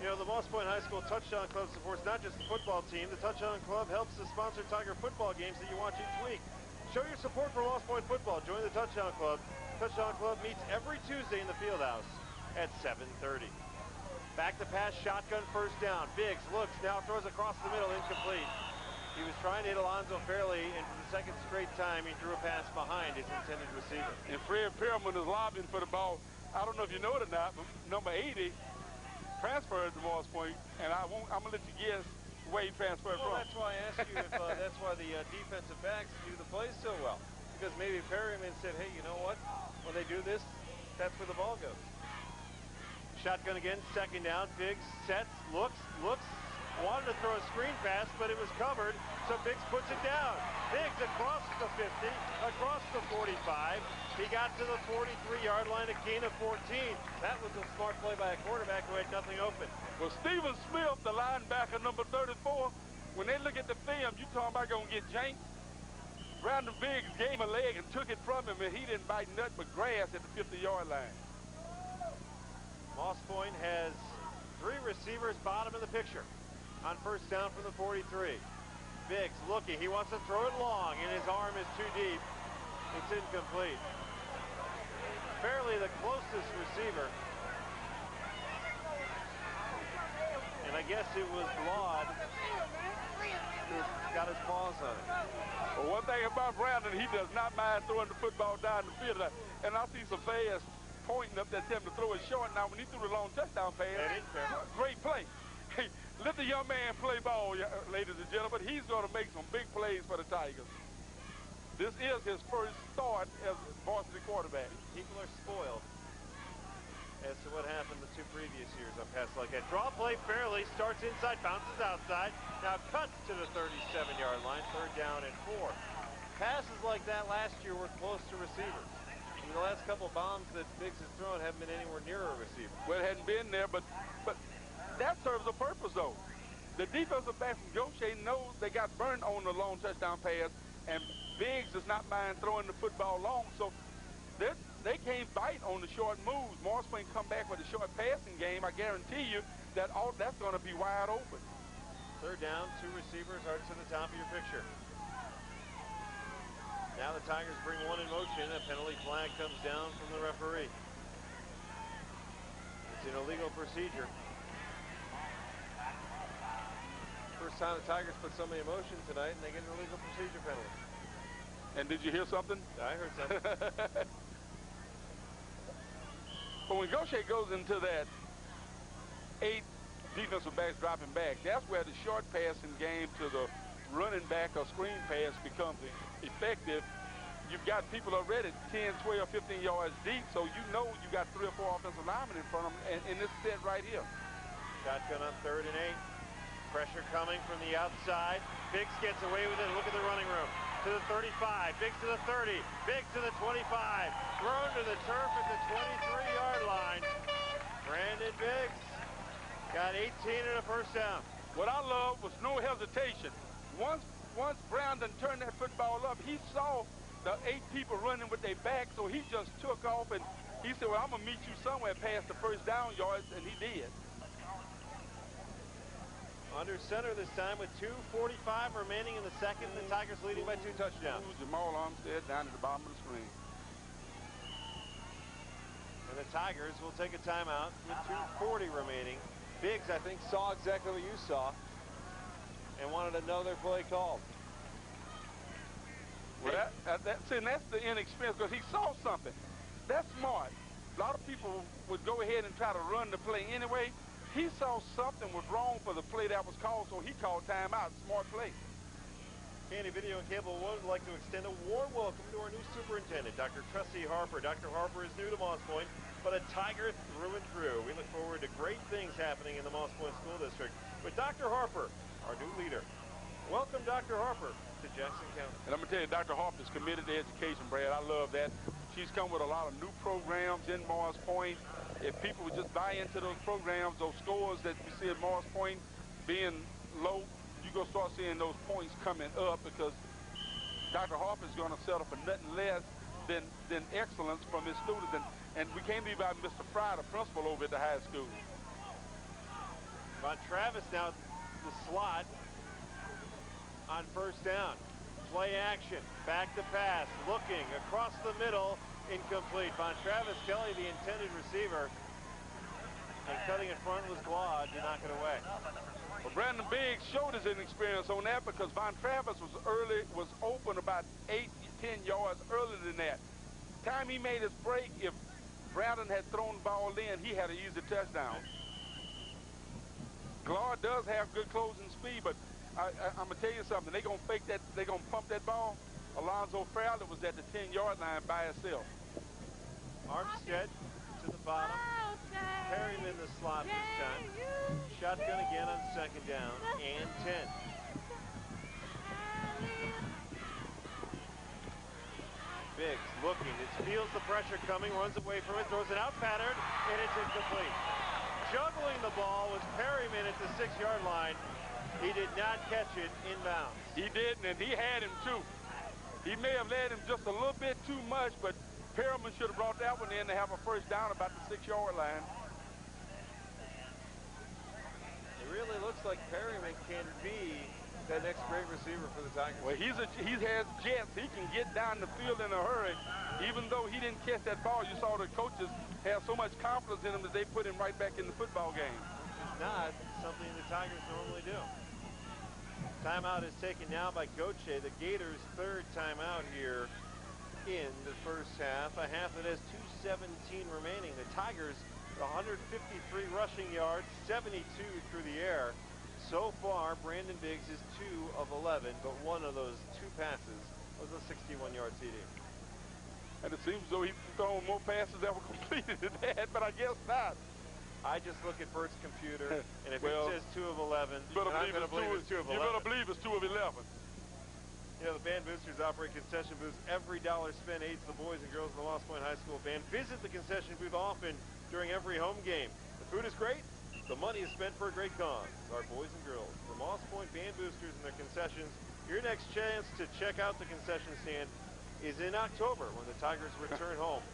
You know, the Moss Point High School Touchdown Club supports not just the football team. The Touchdown Club helps to sponsor Tiger football games that you watch each week. Show your support for Moss Point football. Join the Touchdown Club. Touchdown Club meets every Tuesday in the Fieldhouse at 7:30. Back to pass, shotgun, first down. Biggs looks, now throws across the middle, incomplete. He was trying to hit Alonzo Fairley, and for the second straight time, he threw a pass behind his intended receiver. And Fred Perriman is lobbying for the ball. I don't know if you know it or not, but number 80 transferred to Moss Point, and I'm going to let you guess where he transferred from. That's why I asked you if that's why the defensive backs do the plays so well. Because maybe Perryman said, hey, you know what? When they do this, that's where the ball goes. Shotgun again, second down. Biggs sets, looks, wanted to throw a screen pass, but it was covered, so Biggs puts it down. Biggs across the 50, across the 45. He got to the 43-yard line, a gain of 14. That was a smart play by a quarterback who had nothing open. Well, Stephen Smith, the linebacker, number 34, when they look at the film, you talking about going to get janked? Brandon Biggs gave him a leg and took it from him, and he didn't bite nothing but grass at the 50-yard line. Moss Point has 3 receivers bottom of the picture on first down from the 43. Biggs looking. He wants to throw it long, and his arm is too deep. It's incomplete. Fairly the closest receiver. And I guess it was Laud who got his paws on it. Well, one thing about Brandon, he does not mind throwing the football down the field. And I see some fans pointing up at him to throw it short. Now, when he threw the long touchdown pass, great play. Hey, let the young man play ball, ladies and gentlemen. He's going to make some big plays for the Tigers. This is his first start as varsity quarterback. People are spoiled as to what happened the 2 previous years on passes like that. Draw play fairly, starts inside, bounces outside, now cuts to the 37-yard line, 3rd down and 4. Passes like that last year were close to receivers. I mean, the last couple of bombs that Biggs has thrown haven't been anywhere near a receiver. Well, it hadn't been there, but that serves a purpose, though. The defensive back from Gautier knows they got burned on the long touchdown pass, and Biggs does not mind throwing the football long, so they can't bite on the short moves. Morris Point come back with a short passing game. I guarantee you that all that's going to be wide open. 3rd down, 2 receivers are to the top of your picture. Now the Tigers bring one in motion. A penalty flag comes down from the referee. It's an illegal procedure. First time the Tigers put somebody in motion tonight, and they get an illegal procedure penalty. And did you hear something? I heard something. But when Gautier goes into that 8 defensive backs dropping back, that's where the short passing game to the running back or screen pass becomes effective. You've got people already 10, 12, 15 yards deep, so you know you got 3 or 4 offensive linemen in front of them in this set right here. Shotgun on 3rd and 8. Pressure coming from the outside. Biggs gets away with it. Look at the running room. To the 35. Biggs to the 30. Biggs to the 25. Thrown to the turf at the 23-yard line. Brandon Biggs got 18 and a first down. What I love was no hesitation. Once Brandon turned that football up, he saw the 8 people running with their back, so he just took off and he said, well, I'm going to meet you somewhere past the first down yards, and he did. Under center this time with 2:45 remaining in the second. The Tigers leading by 2 touchdowns. Jamal Armstead down at the bottom of the screen. And the Tigers will take a timeout with 2:40 remaining. Biggs, I think, saw exactly what you saw and wanted another play called. Well, that's the inexperience, because he saw something. That's smart. A lot of people would go ahead and try to run the play anyway. He saw something was wrong for the play that was called, so he called timeout. Smart play. Candy Video and Cable One would like to extend a warm welcome to our new superintendent, Dr. Trustee Harper. Dr. Harper is new to Moss Point, but a Tiger through and through. We look forward to great things happening in the Moss Point School District with Dr. Harper, our new leader. Welcome, Dr. Harper, to Jackson County. And I'm going to tell you, Dr. Harper is committed to education, Brad. I love that. She's come with a lot of new programs in Moss Point. If people would just buy into those programs, those scores that we see at Moss Point being low, you're going to start seeing those points coming up, because Dr. Harper is going to settle for nothing less than excellence from his students. And we can't leave out Mr. Fry, the principal over at the high school. Von Travis now the slot on first down. Play action, back to pass, looking across the middle, incomplete. Von Travis Kelly, the intended receiver, and cutting in front was Claude to knock it away. Well, Brandon Biggs showed his inexperience on that, because Von Travis was open about 8, 10 yards earlier than that. Time he made his break, if Brandon had thrown the ball in, he had an easy touchdown. Claude does have good closing speed, but I'm going to tell you something. They're going to fake that. They're going to pump that ball. Alonzo Farrell was at the 10-yard line by himself. Armstead to the bottom. Perryman the slot this time. Shotgun again on second down and 10. Biggs looking. It feels the pressure coming. Runs away from it. Throws it out pattern. And it's incomplete. Juggling the ball was Perryman at the 6-yard line. He did not catch it inbounds. He didn't, and he had him too. He may have led him just a little bit too much, but Perriman should have brought that one in to have a first down about the 6-yard line. It really looks like Perriman can be that next great receiver for the Tigers. Well, he has jets. He can get down the field in a hurry. Even though he didn't catch that ball, you saw the coaches have so much confidence in him that they put him right back in the football game. Which is not something the Tigers normally do. Timeout is taken now by Gautier, the Gators' third timeout here in the first half. A half that has 2:17 remaining. The Tigers, 153 rushing yards, 72 through the air. So far, Brandon Biggs is 2 of 11, but one of those 2 passes was a 61-yard TD. And it seems as though he's thrown more passes that were completed than that, but I guess not. I just look at Bert's computer, and if well, it says 2 of 11, you better believe it's 2 of 11. You better believe it's 2 of 11. You know, the band boosters operate concession booths. Every dollar spent aids the boys and girls of the Moss Point High School band. Visit the concession booth often during every home game. The food is great. The money is spent for a great cause. Our boys and girls, the Moss Point band boosters and their concessions. Your next chance to check out the concession stand is in October when the Tigers return home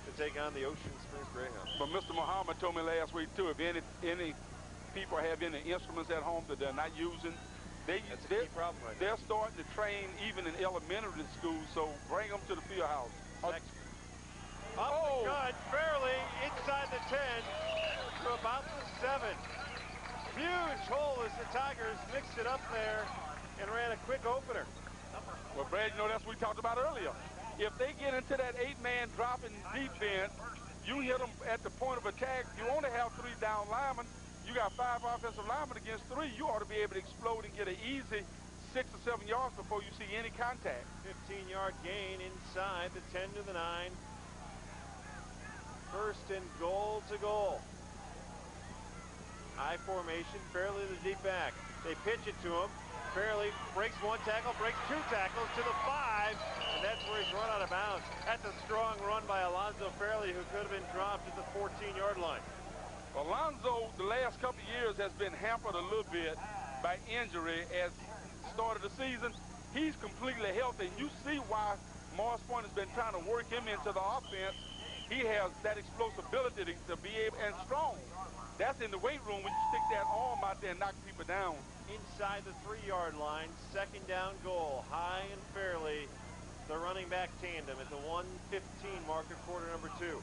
to take on the Ocean Springs Greyhounds. But Mr. Muhammad told me last week, too, if any people have any instruments at home that they're not using, that's a key problem right now. They're starting to train even in elementary school, so bring them to the field house. Up the gut, fairly inside the 10 to about the 7. Huge hole as the Tigers mixed it up there and ran a quick opener. Well, Brad, you know, that's what we talked about earlier. If they get into that 8-man dropping defense, you hit them at the point of attack. You only have 3 down linemen. You got 5 offensive linemen against 3. You ought to be able to explode and get an easy 6 or 7 yards before you see any contact. 15-yard gain inside the 10 to the 9. First and goal to goal. I formation, Fairley the deep back. They pitch it to him. Fairley breaks 1 tackle, breaks 2 tackles to the 5, and that's where he's run out of bounds. That's a strong run by Alonzo Fairley, who could have been dropped at the 14-yard line. Alonzo, the last couple of years, has been hampered a little bit by injury. As start of the season, he's completely healthy. And you see why Moss Point has been trying to work him into the offense. He has that explosibility to be able, and strong. That's in the weight room when you stick that arm out there and knock people down. Inside the 3-yard line, second down goal. High and Fairley, the running back tandem at the 1:15 mark of quarter number 2.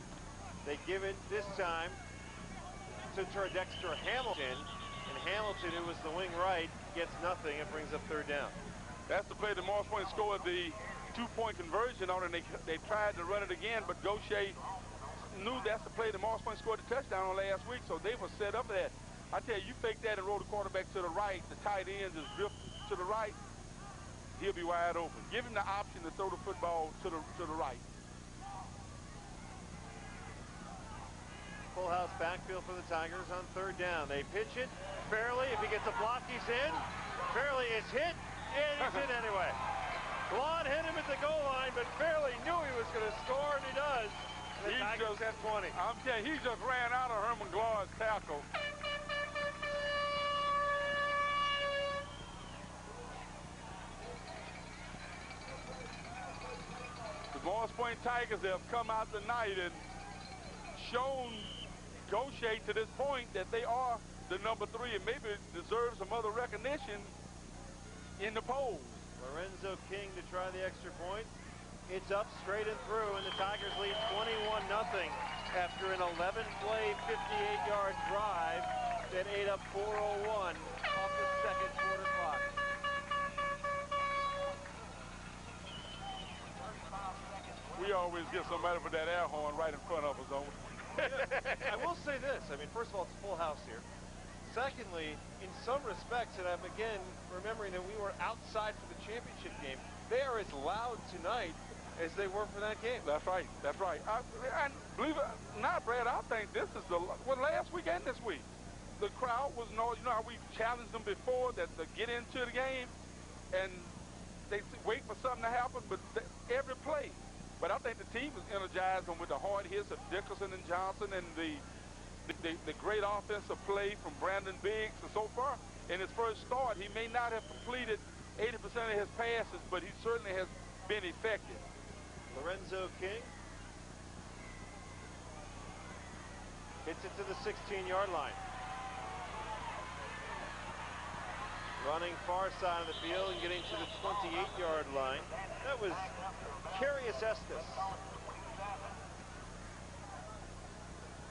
They give it this time to Dexter Hamilton, and Hamilton, who was the wing right, gets nothing. It brings up 3rd down. That's the play that Moss Point scored the 2-point conversion on, and they tried to run it again, but Gautier knew that's the play that Moss Point scored the touchdown on last week, so they were set up for that. I tell you, you fake that and roll the quarterback to the right, the tight end just drift to the right, he'll be wide open. Give him the option to throw the football to the right. Full house backfield for the Tigers on 3rd down. They pitch it. Fairley, if he gets a block, he's in. Fairley is hit, and he's in anyway. Glad hit him at the goal line, but Fairley knew he was going to score, and he does. And the Tigers have 20. I'm telling you, he just ran out of Herman Glad's tackle. The Moss Point Tigers have come out tonight and shown Gautier to this point that they are the number 3 and maybe deserve some other recognition in the polls. Lorenzo King to try the extra point. It's up straight and through, and the Tigers lead 21-0 after an 11-play, 58-yard drive that ate up 4:01 off the second quarter clock. We always get somebody with that air horn right in front of us, don't we? I will say this. I mean, first of all, it's a full house here. Secondly, in some respects, and I'm again remembering that we were outside for the championship game, they are as loud tonight as they were for that game. That's right. That's right. And believe it or not, Brad, I think this is last week and this week. The crowd was you know how we challenged them before that to get into the game, and they wait for something to happen, but every play. But I think the team was energized with the hard hits of Dickerson and Johnson and the great offensive play from Brandon Biggs. And so far, in his first start, he may not have completed 80% of his passes, but he certainly has been effective. Lorenzo King hits it to the 16-yard line. Running far side of the field and getting to the 28-yard line. That was Carius Estes.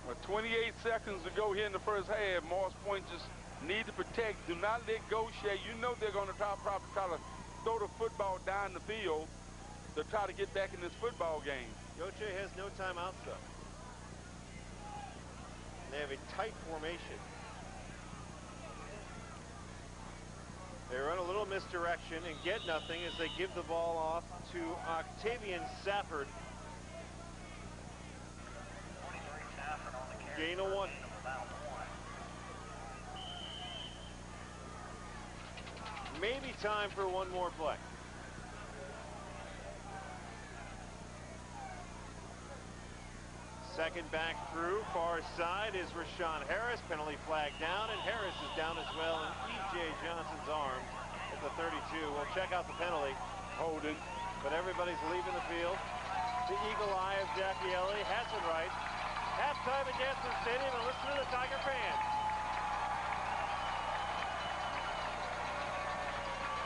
With 28 seconds to go here in the first half, Morris Point just need to protect. Do not let Gautier. You know they're going to probably try to throw the football down the field to try to get back in this football game. Gautier has no timeouts, though. They have a tight formation. They run a little misdirection and get nothing as they give the ball off to Octavian Safford. Gain of 1. Maybe time for one more play. Second back through, far side is Rashawn Harris. Penalty flag down, and Harris is down as well in E.J. Johnson's arms at the 32. We'll check out the penalty. Holding. But everybody's leaving the field. The eagle eye of Jackie Ellie has it right. Halftime at Gators Stadium, and listen to the Tiger fans.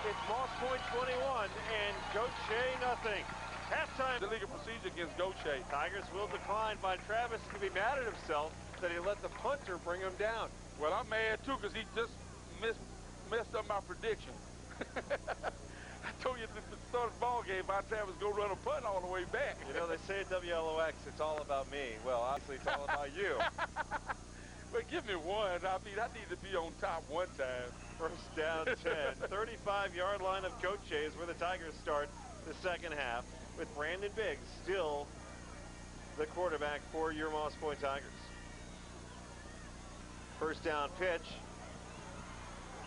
It's Moss Point 21 and Gautier nothing. Halftime. The legal procedure against Gautier. Tigers will decline, but Travis could be mad at himself that he let the punter bring him down. Well, I'm mad too because he just messed up my prediction. I told you at the start of the ball game, my Travis go run a punt all the way back. You know, they say at WLOX, it's all about me. Well, obviously it's all about you. But give me one. I mean, I need to be on top one time. First down 10. 35-yard line of Gautier is where the Tigers start the second half, with Brandon Biggs still the quarterback for your Moss Point Tigers. First down pitch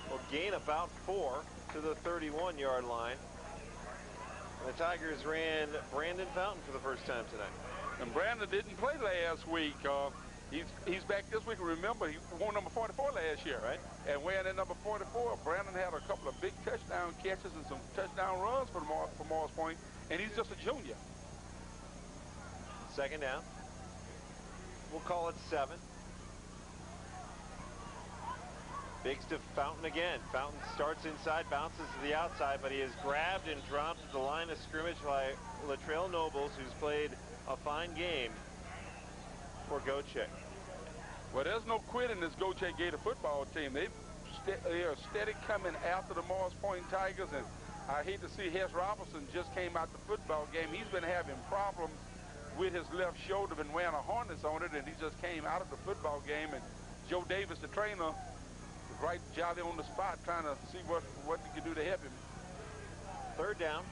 will gain about 4 to the 31-yard line. And the Tigers ran Brandon Fountain for the first time tonight. And Brandon didn't play last week. He's back this week. Remember, he won number 44 last year. Right. And wearing that number 44, Brandon had a couple of big touchdown catches and some touchdown runs for Morris Point, and he's just a junior. Second down. We'll call it 7. Biggs to Fountain again. Fountain starts inside, bounces to the outside, but he is grabbed and dropped at the line of scrimmage by Latrell Nobles, who's played a fine game for Gautier. Well, there's no quit in this Gautier Gator football team. They are steady coming after the Morris Point Tigers, and I hate to see Hess Robinson just came out the football game. He's been having problems with his left shoulder, been wearing a harness on it, and he just came out of the football game, and Joe Davis, the trainer, was right jolly on the spot trying to see what he could do to help him. Third down.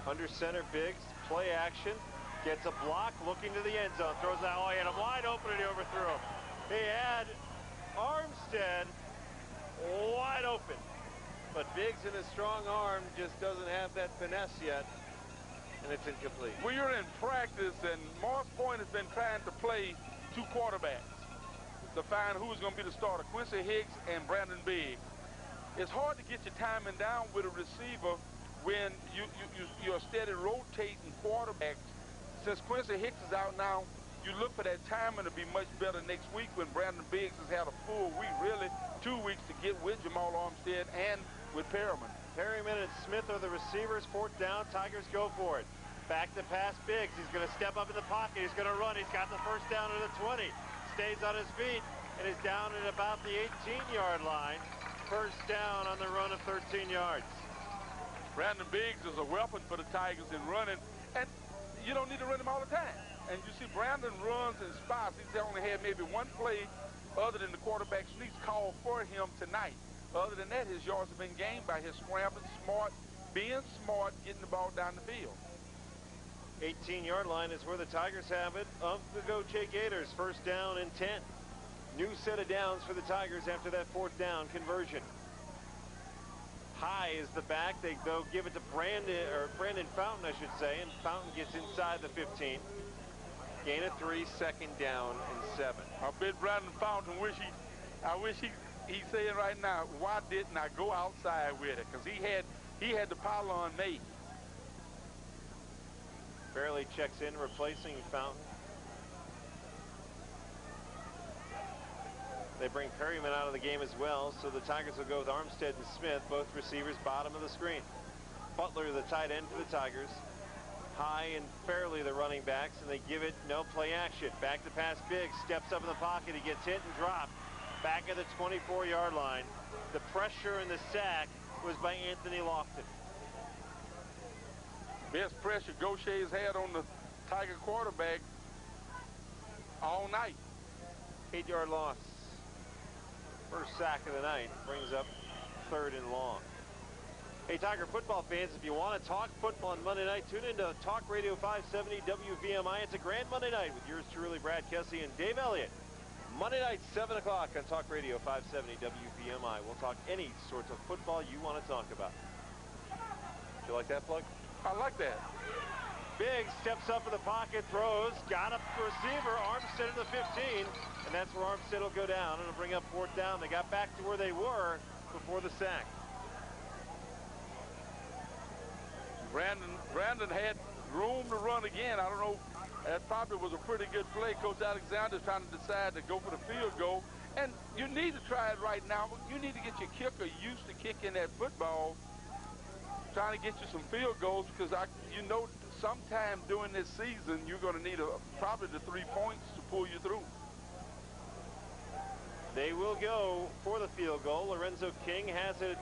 Under center, Biggs, play action. Gets a block, looking to the end zone. Throws that way, and him wide open, and he overthrew him. He had Armstead wide open. But Biggs in his strong arm just doesn't have that finesse yet, and it's incomplete. Well, you're in practice, and Morris Point has been trying to play 2 quarterbacks to find who's going to be the starter, Quincy Hicks and Brandon Biggs. It's hard to get your timing down with a receiver when you're steady rotating quarterbacks. Since Quincy Hicks is out now, you look for that timing to be much better next week when Brandon Biggs has had a full week, really 2 weeks to get with Jamal Armstead and with Perryman. Perryman and Smith are the receivers. Fourth down, Tigers go for it. Back to pass Biggs. He's going to step up in the pocket. He's going to run. He's got the first down to the 20. Stays on his feet and is down at about the 18-yard line. First down on the run of 13 yards. Brandon Biggs is a weapon for the Tigers in running, and you don't need to run him all the time. And you see Brandon runs in spots. He's only had maybe one play other than the quarterback sneaks called for him tonight. Other than that, his yards have been gained by his scrambling, being smart, getting the ball down the field. 18-yard line is where the Tigers have it of the Gautier Gators. First down and 10. New set of downs for the Tigers after that fourth down conversion. High is the back. They'll give it to Brandon Fountain, I should say, and Fountain gets inside the 15. Gain of 3, second down and 7. I bet Brandon Fountain I wish he he's saying right now, why didn't I go outside with it? Because he had the pylon made. Fairley checks in, replacing Fountain. They bring Perryman out of the game as well, so the Tigers will go with Armstead and Smith, both receivers, bottom of the screen. Butler, the tight end for the Tigers. High and Fairley, the running backs, and they give it no play action. Back to pass Biggs, steps up in the pocket, he gets hit and dropped. Back at the 24-yard line. The pressure and the sack was by Anthony Lofton. Best pressure Gautier's had on the Tiger quarterback all night. 8-yard loss. First sack of the night, brings up 3rd and long. Hey, Tiger football fans, if you want to talk football on Monday night, tune into Talk Radio 570 WVMI. It's a grand Monday night with yours truly, Brad Kessie and Dave Elliott. Monday night, 7 o'clock on Talk Radio 570 WVMI. We'll talk any sorts of football you want to talk about. Do you like that plug? I like that. Biggs steps up in the pocket, throws, got up the receiver, Armstead at the 15, and that's where Armstead will go down. It'll bring up 4th down. They got back to where they were before the sack. Brandon had room to run again. I don't know. That probably was a pretty good play. Coach Alexander's trying to decide to go for the field goal. And you need to try it right now. You need to get your kicker used to kicking that football, trying to get you some field goals, because you know sometime during this season you're going to need probably the 3 points to pull you through. They will go for the field goal. Lorenzo King has it.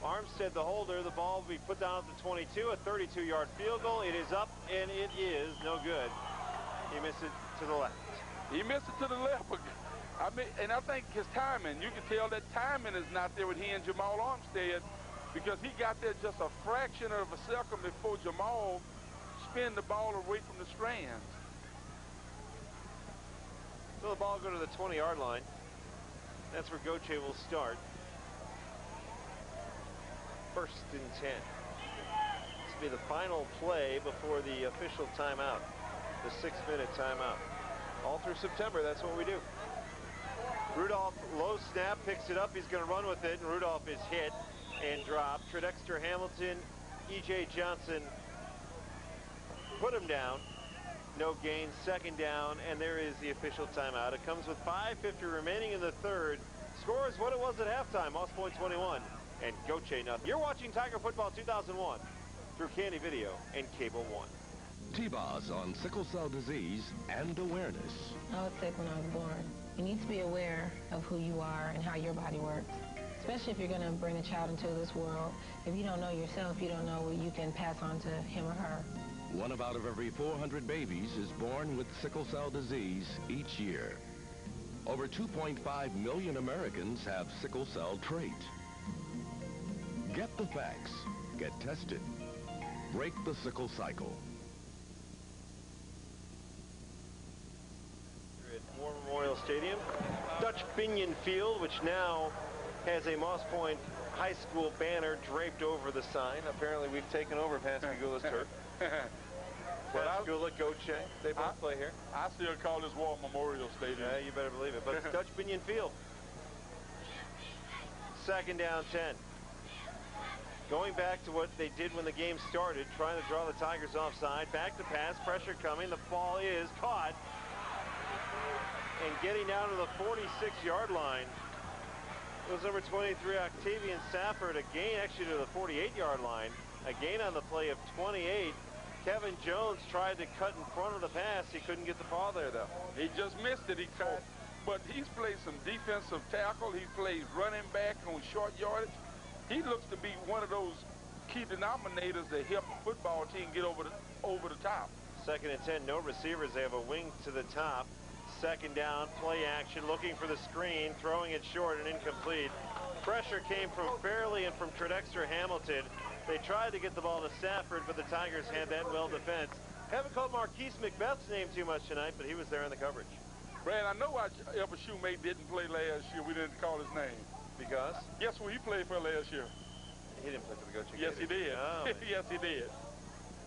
Armstead, the holder. The ball will be put down at the 22, a 32-yard field goal. It is up, and it is no good. He missed it to the left. He missed it to the left. I mean, and I think his timing, you can tell that timing is not there with he and Jamal Armstead, because he got there just a fraction of a second before Jamal spin the ball away from the strands. So the ball will go to the 20-yard line. That's where Gautier will start. 1st and 10. This will be the final play before the official timeout, the 6-minute timeout. All through September, that's what we do. Rudolph, low snap, picks it up. He's going to run with it, and Rudolph is hit and dropped. Tredexter Hamilton, E.J. Johnson put him down. No gain, 2nd down, and there is the official timeout. It comes with 5:50 remaining in the 3rd. Score is what it was at halftime. Moss Point 21 and Gautier nothing. You're watching Tiger Football 2001 through Candy Video and Cable One. T-Boz on sickle cell disease and awareness. I was sick when I was born. You need to be aware of who you are and how your body works, especially if you're going to bring a child into this world. If you don't know yourself, you don't know what you can pass on to him or her. 1 out of every 400 babies is born with sickle cell disease each year. Over 2.5 million Americans have sickle cell trait. Get the facts. Get tested. Break the sickle cycle. At War Memorial Stadium, Dutch Binion Field, which now has a Moss Point High School banner draped over the sign. Apparently we've taken over Pascagoula's turf. Pascagoula, Gautier, they both play here. I still call this War Memorial Stadium. Yeah, you better believe it. But it's Dutch Binion Field. 2nd down, 10. Going back to what they did when the game started, trying to draw the Tigers offside. Back to pass, pressure coming. The ball is caught. And getting down to the 46-yard line was number 23, Octavian Safford. A gain actually to the 48-yard line. A gain on the play of 28. Kevin Jones tried to cut in front of the pass. He couldn't get the ball there, though. He just missed it. He caught. But he's played some defensive tackle. He plays running back on short yardage. He looks to be one of those key denominators that help the football team get over the top. 2nd and 10, no receivers. They have a wing to the top. 2nd down, play action, looking for the screen, throwing it short and incomplete. Pressure came from Fairley and from Tredexter Hamilton. They tried to get the ball to Safford, but the Tigers had that well defense. Haven't called Marquise Macbeth's name too much tonight, but he was there in the coverage. Brad, I know why Elba Shoemate didn't play last year. We didn't call his name. Because? Guess who he played for last year? He didn't play for the Gautier. Yes, he did. Oh, yes, he did.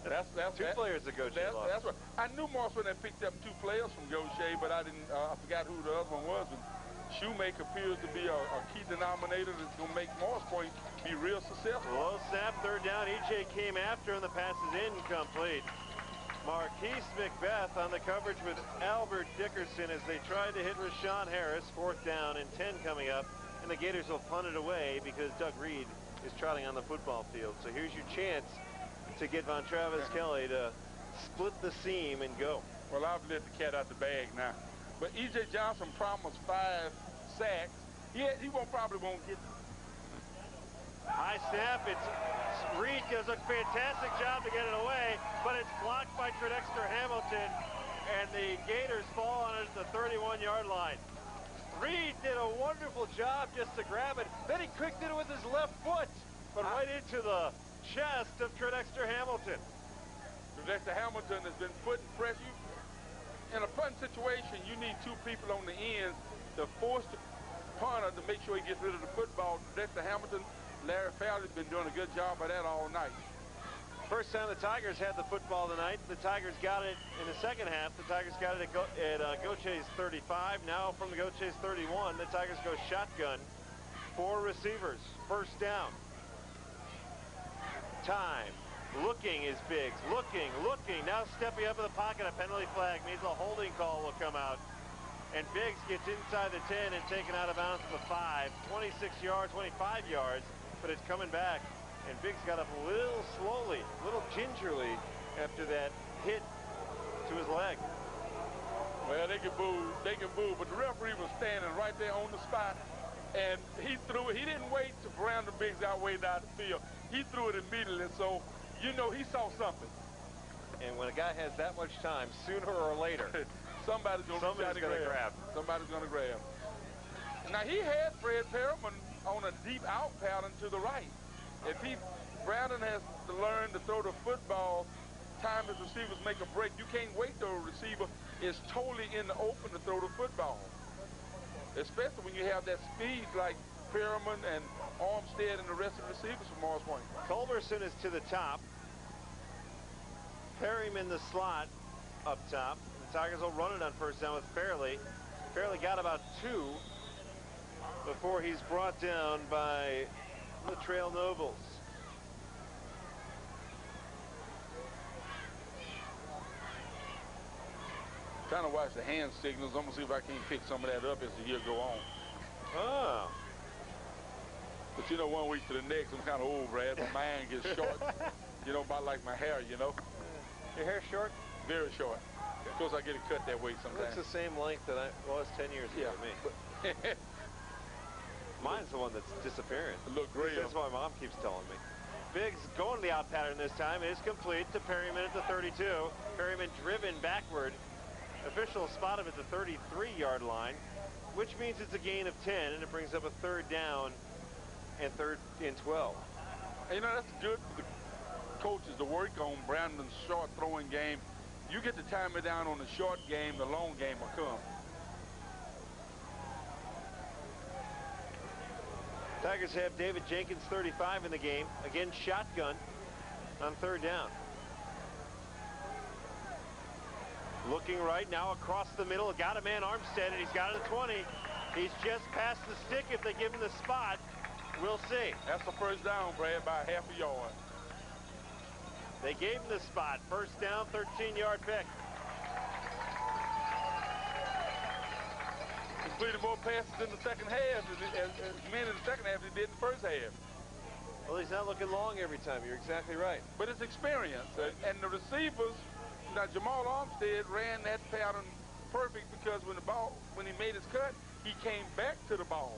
That's two players that Gautier lost. That's right. I knew Moss when they picked up 2 players from Gautier, but I didn't. I forgot who the other one was. But Shoemaker appears to be a key denominator that's going to make Morris Point be real successful. Low snap, third down. EJ came after, and the pass is incomplete. Marquise Macbeth on the coverage with Albert Dickerson as they tried to hit Rashawn Harris. Fourth down and 10 coming up, and the Gators will punt it away because Doug Reed is trotting on the football field. So here's your chance to get Von Travis Kelly to split the seam and go. Well, I've let the cat out the bag now. But E.J. Johnson promised 5 sacks. He probably won't get them. High snap. It's Reed does a fantastic job to get it away, but it's blocked by Tredexter Hamilton, and the Gators fall on it at the 31-yard line. Reed did a wonderful job just to grab it. Then he kicked it with his left foot, but right into the chest of Tredexter Hamilton. Tredexter Hamilton has been putting pressure. In a punt situation, you need 2 people on the ends to force the punter to make sure he gets rid of the football. Tredexter Hamilton, Larry Fowler's been doing a good job of that all night. First time the Tigers had the football tonight. The Tigers got it in the second half. The Tigers got it at Gautier's 35. Now from the Gautier's 31, the Tigers go shotgun. 4 receivers. First down. Time. Looking is Biggs. Looking. Now stepping up in the pocket. A penalty flag means a holding call will come out. And Biggs gets inside the 10 and taken out of bounds to the 5. 26 yards, 25 yards. But it's coming back, and Biggs got up a little slowly, a little gingerly after that hit to his leg. Well, they can boo, but the referee was standing right there on the spot, and he threw it. He didn't wait to Brandon Biggs out way down the field. He threw it immediately, so you know he saw something. And when a guy has that much time, sooner or later, somebody's going to grab. Somebody's going to grab. Now, he had Fred Perriman on a deep out pattern to the right. Brandon has to learn to throw the football time as receivers make a break. You can't wait till a receiver is totally in the open to throw the football, especially when you have that speed like Perriman and Armstead and the rest of the receivers from Morris Point. Culberson is to the top. Perryman the slot up top. The Tigers will run it on first down with Fairley. Fairley got about 2 before he's brought down by Latrell Nobles. Trying to watch the hand signals. I'm going to see if I can pick some of that up as the year go on. Oh. But you know, one week to the next, I'm kind of old, Brad. My mind gets short. You know, about like my hair, you know. Your hair short? Very short. Of course, I get it cut that way sometimes. It's the same length that I was 10 years ago with me. Mine's the one that's disappearing. Look great. That's what my mom keeps telling me. Biggs going to the out pattern this time. It is complete to Perryman at the 32. Perryman driven backward. Official spot him at the 33-yard line, which means it's a gain of 10, and it brings up a third down and 3rd and 12. And, you know, that's good for the coaches to work on Brandon's short throwing game. You get to time it down on the short game, the long game will come. Tigers have David Jenkins, 35 in the game. Again, shotgun on third down. Looking right now across the middle. Got a man, Armstead, and he's got it at 20. He's just past the stick if they give him the spot. We'll see. That's the first down, Brad, by half a yard. They gave him the spot. First down, 13-yard pick. Completed more passes in the second half as many in the second half as he did in the first half. Well, he's not looking long every time. You're exactly right. But it's experience. And the receivers, now Jamal Armstead ran that pattern perfect because when he made his cut, he came back to the ball.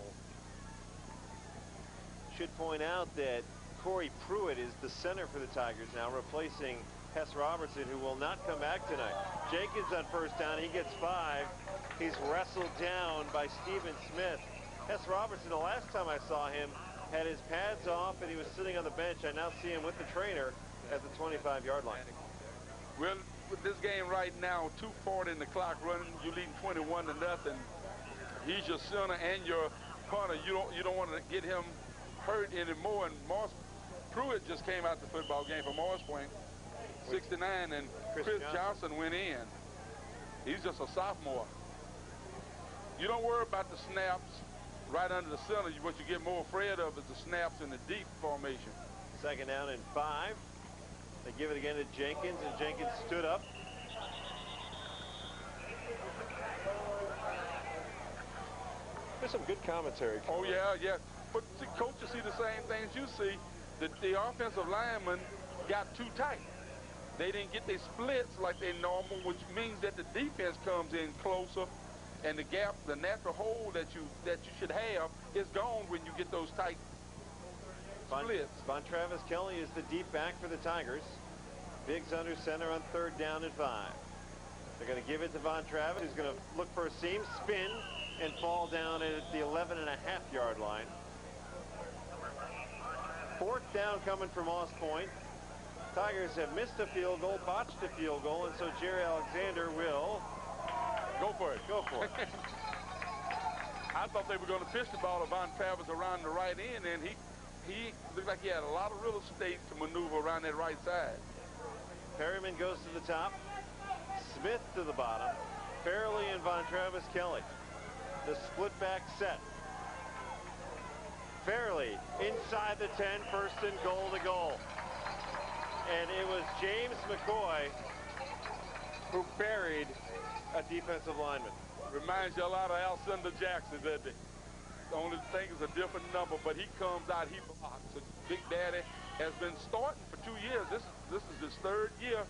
Should point out that Corey Pruitt is the center for the Tigers now, replacing Hess Robertson, who will not come back tonight. Jenkins on first down. He gets 5. He's wrestled down by Stephen Smith. Hess Robertson, the last time I saw him, had his pads off and he was sitting on the bench. I now see him with the trainer at the 25-yard line. Well, with this game right now, 2:40 in the clock running, you're leading 21-0. He's your center and your punter. You don't want to get him hurt anymore. And Pruitt just came out the football game for Morris Point, 69, and Chris Johnson went in. He's just a sophomore. You don't worry about the snaps right under the center. What you get more afraid of is the snaps in the deep formation. 2nd down and 5. They give it again to Jenkins, and Jenkins stood up. There's some good commentary. Oh, yeah. But see, coaches see the same things you see. The offensive linemen got too tight. They didn't get their splits like they normal, which means that the defense comes in closer, and the gap, the natural hole that you should have is gone when you get those tight splits. Travis Kelly is the deep back for the Tigers. Biggs under center on 3rd down and 5. They're going to give it to Travis, who's going to look for a seam, spin, and fall down at the 11.5-yard line. 4th down coming from Moss Point. Tigers have missed a field goal, botched a field goal, and so Jerry Alexander will go for it. I thought they were going to pitch the ball to Travis around the right end, and he looked like he had a lot of real estate to maneuver around that right side. Perryman goes to the top. Smith to the bottom. Fairley and Travis Kelly. The split back set. Fairley inside the 10, 1st and goal to goal. And it was James McCoy who buried a defensive lineman. Reminds you a lot of Alcindor Jackson, doesn't it? The only thing is a different number, but he comes out, he blocks. So Big Daddy has been starting for 2 years. This is his 3rd year,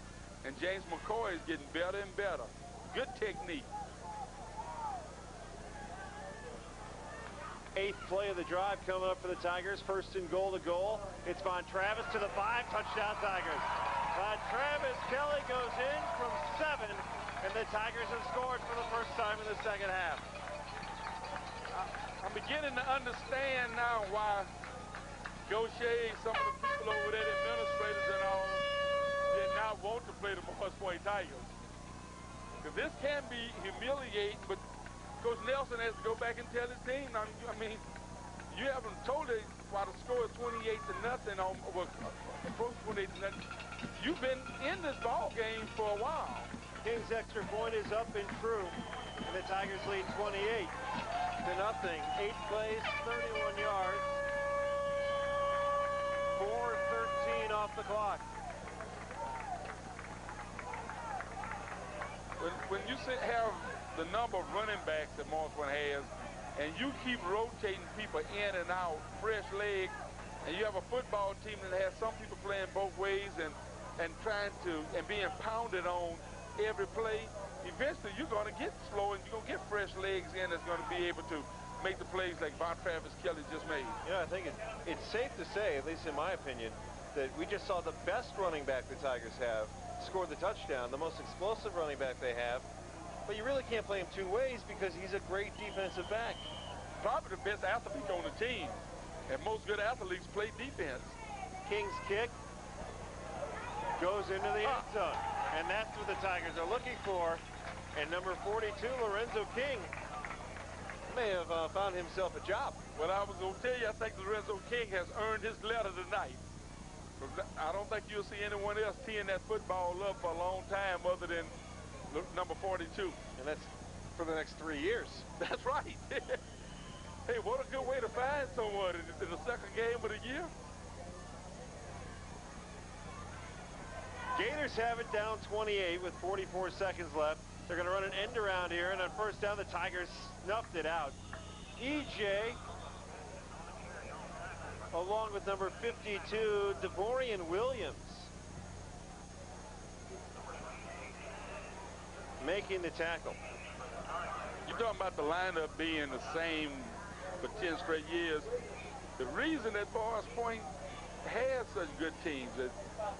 and James McCoy is getting better and better. Good technique. 8th play of the drive coming up for the Tigers. 1st and goal to goal. It's Travis to the 5. Touchdown Tigers. Travis Kelly goes in from 7, and the Tigers have scored for the first time in the 2nd half. I'm beginning to understand now why Gautier, some of the people over there, the administrators and all, did not want to play the Moss Point Tigers. Because this can be humiliating, but Coach Nelson has to go back and tell his team. I mean, you haven't told it while the score is 28-0 on, well, approach 28-0. You've been in this ball game for a while. King's extra point is up and true, and the Tigers lead 28-0. 8 plays, 31 yards. 4:13 off the clock. When you have the number of running backs that Moss Point has, and you keep rotating people in and out, fresh legs, and you have a football team that has some people playing both ways and being pounded on every play, eventually you're going to get slow and you're going to get fresh legs in that's going to be able to make the plays like Travis Kelly just made. I think it's safe to say, at least in my opinion, that we just saw the best running back the Tigers have score the touchdown, the most explosive running back they have. But you really can't play him 2 ways because he's a great defensive back. Probably the best athlete on the team. And most good athletes play defense. King's kick goes into the end zone. And that's what the Tigers are looking for. And number 42, Lorenzo King, may have found himself a job. Well, I was going to tell you, I think Lorenzo King has earned his letter tonight. I don't think you'll see anyone else teeing that football up for a long time other than number 42. And that's for the next 3 years. That's right. Hey, what a good way to find someone in the 2nd game of the year. Gators have it down 28 with 44 seconds left. They're going to run an end around here, and on 1st down, the Tigers snuffed it out. EJ, along with number 52, Devorian Williams, making the tackle. You're talking about the lineup being the same for 10 straight years. The reason that Moss Point has such good teams, that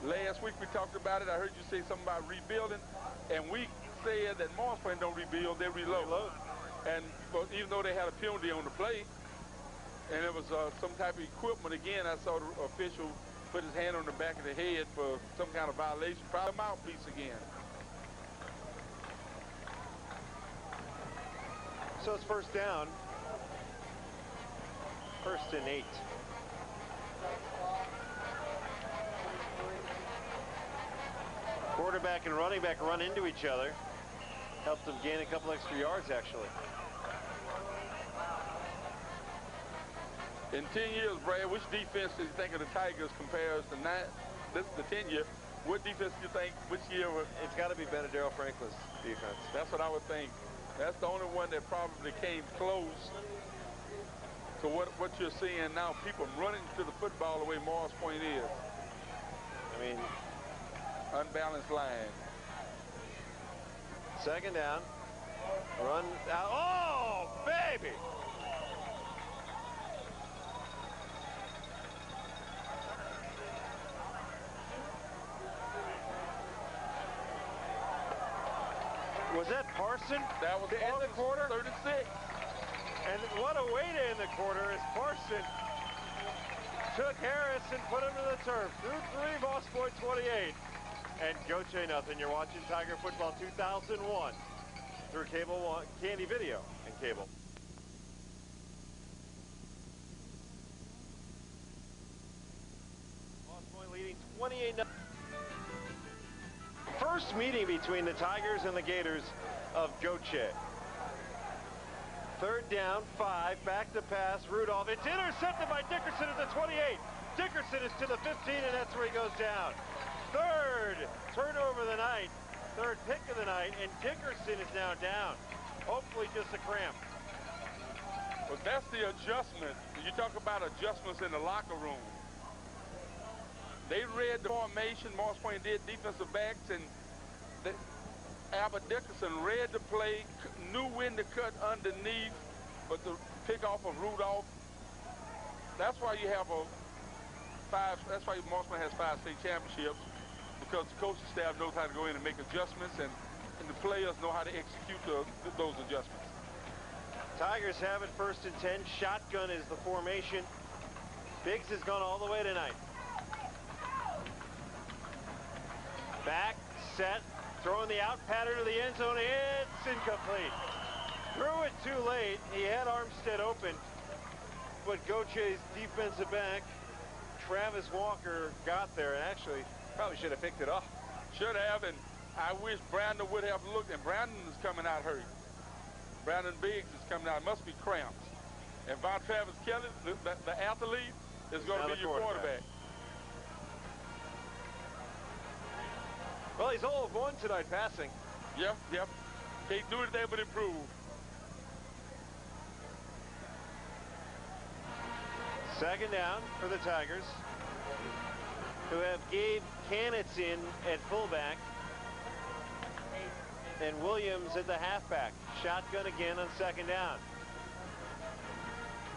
last week we talked about it, I heard you say something about rebuilding, and we said that Moss Point don't rebuild, they reload. And even though they had a penalty on the play, and it was some type of equipment, again, I saw the official put his hand on the back of the head for some kind of violation, probably a mouthpiece again. So it's 1st down. 1st and 8. Quarterback and running back run into each other. Helped them gain a couple extra yards, actually. In 10 years, Brad, which defense do you think of the Tigers compares to this is the 10 year? What defense do you think, which year? It's got to be Benadryl Franklin's defense. That's what I would think. That's the only one that probably came close to what you're seeing now. People running to the football the way Morris Point is. I mean, unbalanced line. Second down. Run out. Oh, baby! Was that Parson? That was to end the quarter? 36. And what a way to end the quarter as Parson took Harris and put him to the turf. Through 3, Moss Point 28. And Gautier nothing. You're watching Tiger Football 2001 through Cable One, Candy Video and Cable. Moss Point leading 28-0. First meeting between the Tigers and the Gators of Gautier. Third down, 5, back to pass, Rudolph. It's intercepted by Dickerson at the 28. Dickerson is to the 15, and that's where he goes down. Third turnover of the night, third pick of the night, and Dickerson is now down. Hopefully just a cramp. Well, that's the adjustment. You talk about adjustments in the locker room. They read the formation, Morris Point did, defensive backs, and Albert Dickerson read the play, knew when to cut underneath, but the pick off of Rudolph. That's why you have that's why Morris Point has 5 state championships, because the coaching staff knows how to go in and make adjustments, and the players know how to execute those adjustments. Tigers have it 1st and 10. Shotgun is the formation. Biggs has gone all the way tonight. Back, set, throwing the out pattern to the end zone. It's incomplete. Threw it too late. He had Armstead open, but Gautier's defensive back, Travis Walker, got there and actually probably should have picked it off. Should have, and I wish Brandon would have looked, and Brandon is coming out hurt. Brandon Biggs is coming out. It must be cramps. And Von Travis Kelly, the athlete, is going to be your quarterback. Well, he's 0 of 1 tonight passing. Yep. Can't do anything but improve. Second down for the Tigers, who have Gabe Canitz in at fullback and Williams at the halfback. Shotgun again on second down.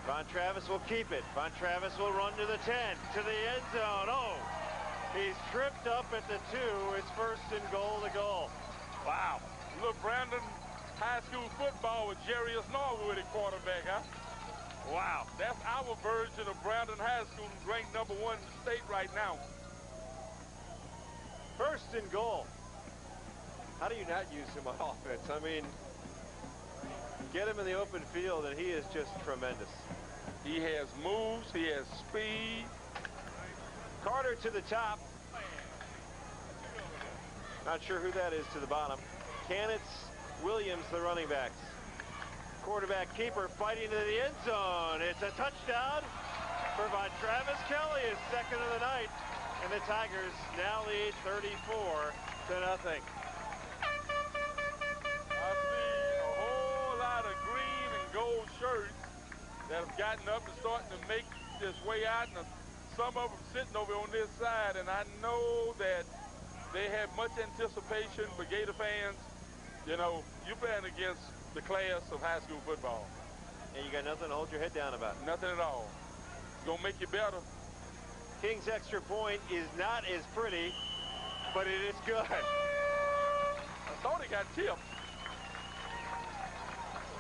Von Travis will keep it. Von Travis will run to the 10, to the end zone. Oh! He's tripped up at the 2. It's 1st and goal to goal. Wow. Look, Brandon High School football with Jarius Norwood at quarterback, huh? Wow. That's our version of Brandon High School, who's ranked #1 in the state right now. 1st and goal. How do you not use him on offense? I mean, get him in the open field, and he is just tremendous. He has moves. He has speed. Carter to the top. Not sure who that is to the bottom. Canitz, Williams, the running backs. Quarterback keeper fighting to the end zone. It's a touchdown for Von Travis Kelly, his 2nd of the night. And the Tigers now lead 34-0. I see a whole lot of green and gold shirts that have gotten up and starting to make this way out. And some of them sitting over on this side, and I know that they have much anticipation for Gator fans. You know, you're playing against the class of high school football. And you got nothing to hold your head down about. Nothing at all. It's going to make you better. King's extra point is not as pretty, but it is good. I thought he got tipped.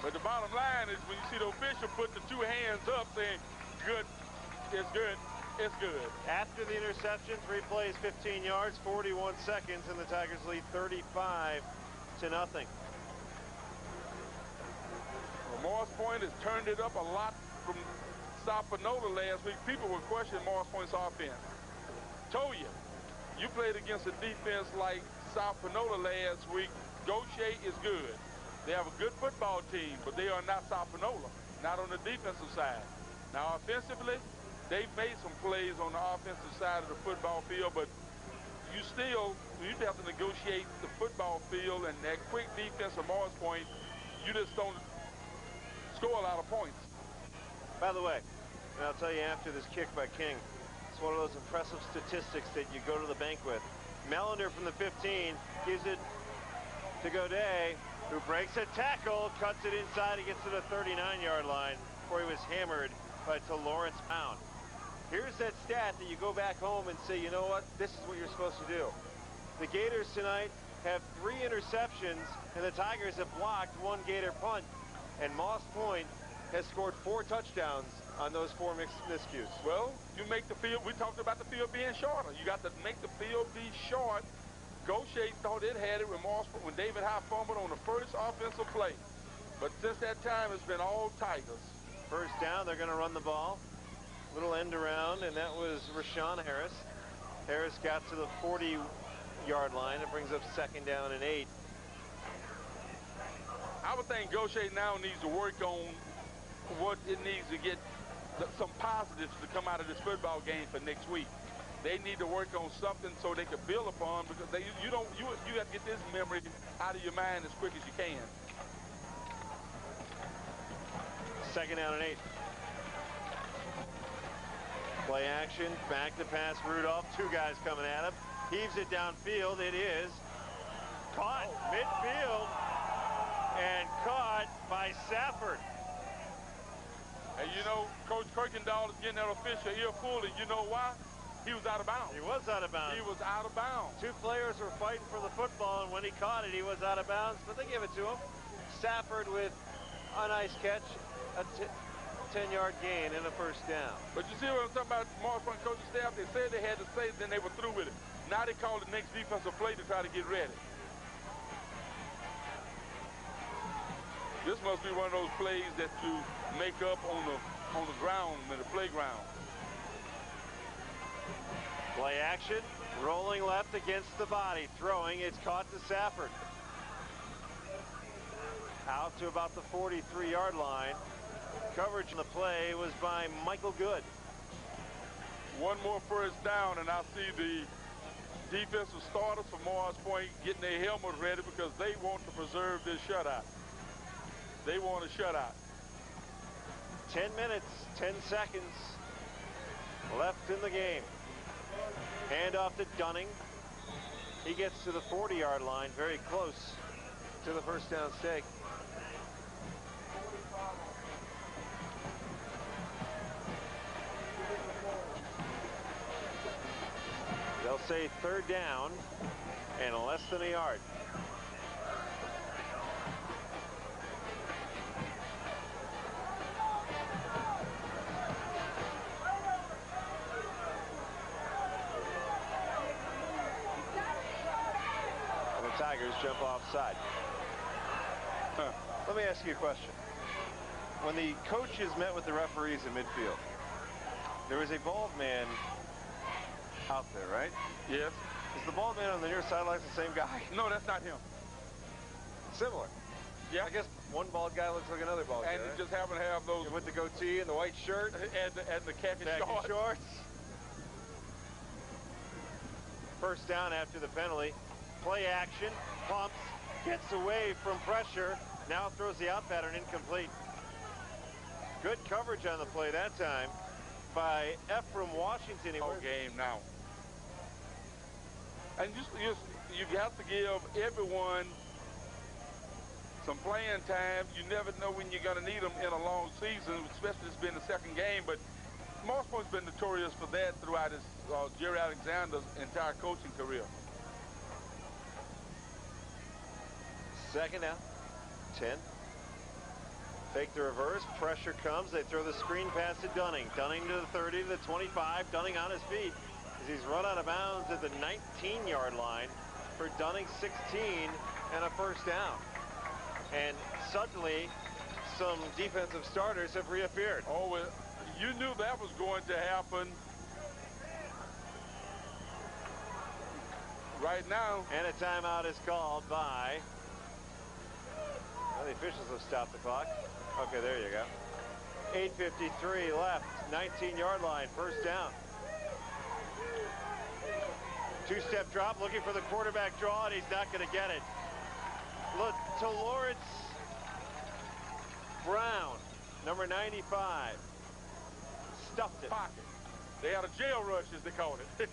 But the bottom line is when you see the official put the 2 hands up saying, good, it's good. It's good. After the interception, 3 plays, 15 yards, 41 seconds, and the Tigers lead 35-0. Well, Morris Point has turned it up a lot from South Panola last week. People were questioning Morris Point's offense. Told you, you played against a defense like South Panola last week. Gautier is good. They have a good football team, but they are not South Panola, not on the defensive side. Now, offensively, they've made some plays on the offensive side of the football field, but you have to negotiate the football field, and that quick defense from Morris Point, you just don't score a lot of points. By the way, and I'll tell you after this kick by King, it's one of those impressive statistics that you go to the bank with. Melander from the 15 gives it to Gautier, who breaks a tackle, cuts it inside, he gets to the 39-yard line before he was hammered by Lawrence Pound. Here's that stat that you go back home and say, you know what, this is what you're supposed to do. The Gators tonight have 3 interceptions, and the Tigers have blocked 1 Gator punt, and Moss Point has scored 4 touchdowns on those 4 miscues. Well, you make the field, we talked about the field being shorter. You got to make the field be short. Gautier thought it had it when David Howe fumbled on the first offensive play. But since that time, it's been all Tigers. First down, they're going to run the ball. Little end around, and that was Rashawn Harris. Harris got to the 40-yard line. It brings up 2nd down and 8. I would think Gautier now needs to work on what it needs to get some positives to come out of this football game for next week. They need to work on something so they can build upon, because you have to get this memory out of your mind as quick as you can. 2nd down and 8. Play action, back to pass Rudolph. 2 guys coming at him. Heaves it downfield. It is caught midfield and caught by Safford. And you know, Coach Kirkendall is getting that official earful, and you know why? He was out of bounds. He was out of bounds. He was out of bounds. 2 players were fighting for the football, and when he caught it, he was out of bounds, but they give it to him. Safford with a nice catch, a 10-yard gain and a 1st down. But you see what I'm talking about, Morris Point coaching staff? They said they had to say, then they were through with it. Now they call the next defensive play to try to get ready. This must be one of those plays that you make up on the ground, in the playground. Play action, rolling left against the body, throwing, it's caught to Safford. Out to about the 43-yard line. Coverage on the play was by Michael Good. One more 1st down, and I see the defensive starters for Morris Point getting their helmet ready because they want to preserve this shutout. They want a shutout. 10 minutes, 10 seconds left in the game. Handoff to Dunning. He gets to the 40-yard line, very close to the 1st down stake. They'll say 3rd down and less than a yard. Tigers jump offside. Let me ask you a question. When the coaches met with the referees in midfield, there was a bald man out there, right? Yes. Is the bald man on the near sideline the same guy? No, that's not him. Similar. Yeah. I guess one bald guy looks like another bald guy. And it just happen to have those with the goatee and the white shirt and the khaki shorts. 1st down after the penalty. Play action, pumps, gets away from pressure, now throws the out pattern incomplete. Good coverage on the play that time by Ephraim Washington. Whole game now. And you have to give everyone some playing time. You never know when you're going to need them in a long season, especially this being the 2nd game. But Morris Point's been notorious for that throughout his Jerry Alexander's entire coaching career. 2nd down, 10. Fake the reverse, pressure comes, they throw the screen pass to Dunning. Dunning to the 30, to the 25, Dunning on his feet as he's run out of bounds at the 19-yard line for Dunning 16 and a 1st down. And suddenly, some defensive starters have reappeared. Oh, well, you knew that was going to happen. Right now. And a timeout is called by... Well, the officials have stopped the clock. Okay, there you go. 8:53 left, 19-yard line, first down. Two-step drop, looking for the quarterback draw, and he's not going to get it. Look to Lawrence Brown, number 95. Stuffed it. Pocket. They had a jail rush, as they called it.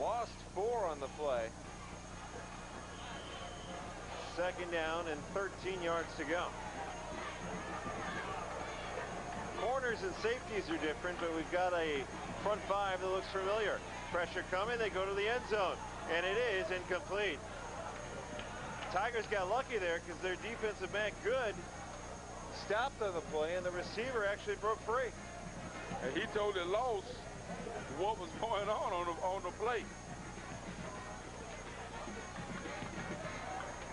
Lost 4 on the play. Second down and 13 yards to go. Corners and safeties are different, but we've got a front five that looks familiar. Pressure coming, they go to the end zone, and it is incomplete. Tigers got lucky there because their defensive back, Good, stopped on the play, and the receiver actually broke free. And he totally lost what was going on the play.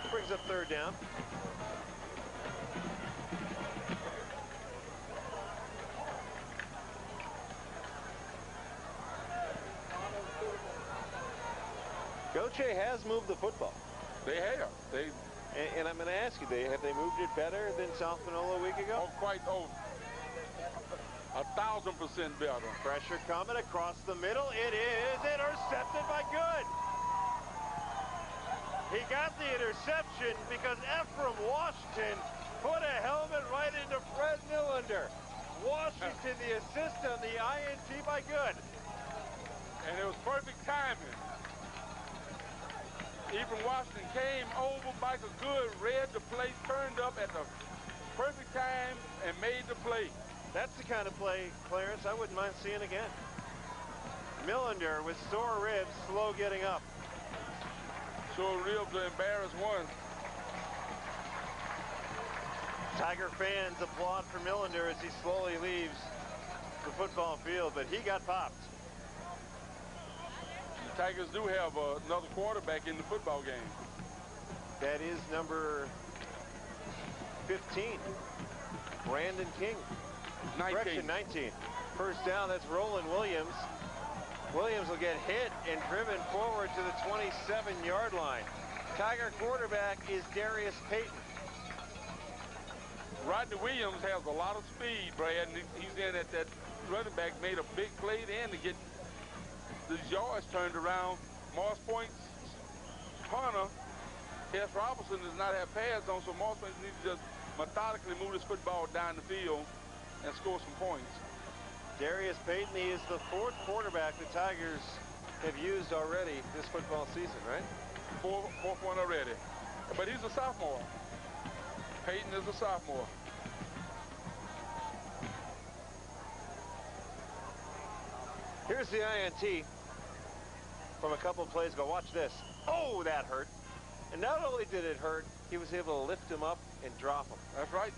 Brings up third down. Gautier has moved the football. They have. And I'm going to ask you, have they moved it better than South Panola a week ago? Oh, quite 1,000% better. Pressure coming across the middle. It is intercepted by Good. He got the interception because Ephraim Washington put a helmet right into Fred Nylander. Washington the assist on the INT by Good. And it was perfect timing. Ephraim Washington came over, Michael Good read the play, turned up at the perfect time, and made the play. That's the kind of play, Clarence, I wouldn't mind seeing again. Nylander with sore ribs, slow getting up. Sore ribs are embarrassed one. Tiger fans applaud for Nylander as he slowly leaves the football field, but he got popped. The Tigers do have another quarterback in the football game. That is number 15, Brandon King. 19. Correction, 19. First down, that's Roland Williams. Williams will get hit and driven forward to the 27-yard line. Tiger quarterback is Darius Payton. Rodney Williams has a lot of speed, Brad, and he's in at that running back, made a big play then to get the yards turned around. Morris Point's punter, Hess Robertson, does not have pads on, so Morris Point needs to just methodically move this football down the field and score some points. Darius Payton, he is the 4th quarterback the Tigers have used already this football season, right? Fourth one already. But he's a sophomore. Payton is a sophomore. Here's the INT from a couple of plays ago. Watch this. Oh, that hurt. And not only did it hurt, he was able to lift him up and drop him. That's right.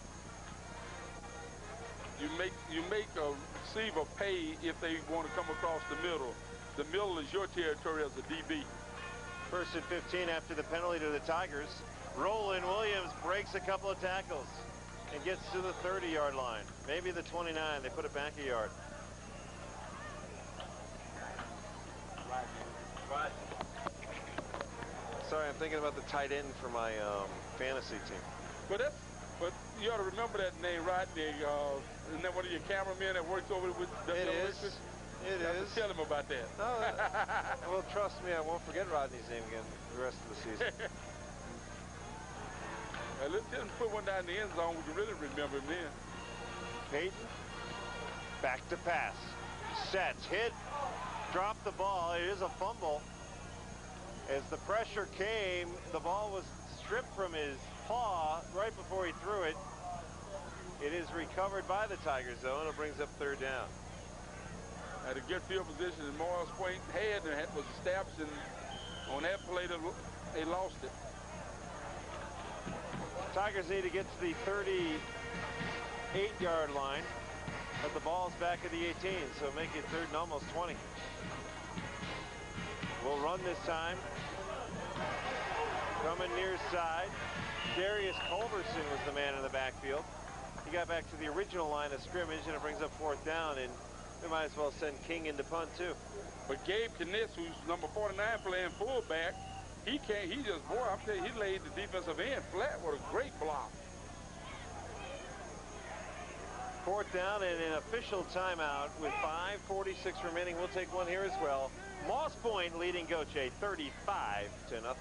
You make a receiver pay if they want to come across the middle. The middle is your territory as a DB. First and 15 after the penalty to the Tigers. Roland Williams breaks a couple of tackles and gets to the 30-yard line. Maybe the 29. They put it back a yard. Sorry, I'm thinking about the tight end for my fantasy team. But you ought to remember that name, Rodney. Isn't that one of your cameramen that works over with the It is. It is. Tell him about that. No, well, trust me, I won't forget Rodney's name again the rest of the season. Let's just put one down in the end zone. We can really remember him then. Payton, back to pass. Sets, hit, dropped the ball. It is a fumble. As the pressure came, the ball was stripped from his paw right before he threw it. It is recovered by the Tigers, though, and it brings up third down. At a good field position, and Morris Point had and was established, and on that play, they lost it. Tigers need to get to the 38-yard line, but the ball's back at the 18, so make it third and almost 20. We'll run this time. Coming near side. Darius Culberson was the man in the backfield. He got back to the original line of scrimmage, and it brings up fourth down, and we might as well send King into punt, too. But Gabe Knitz, who's number 49 playing fullback, he just, boy, I'm telling you, he laid the defensive end flat with a great block. Fourth down and an official timeout with 5:46 remaining. We'll take one here as well. Moss Point leading Gautier 35-0.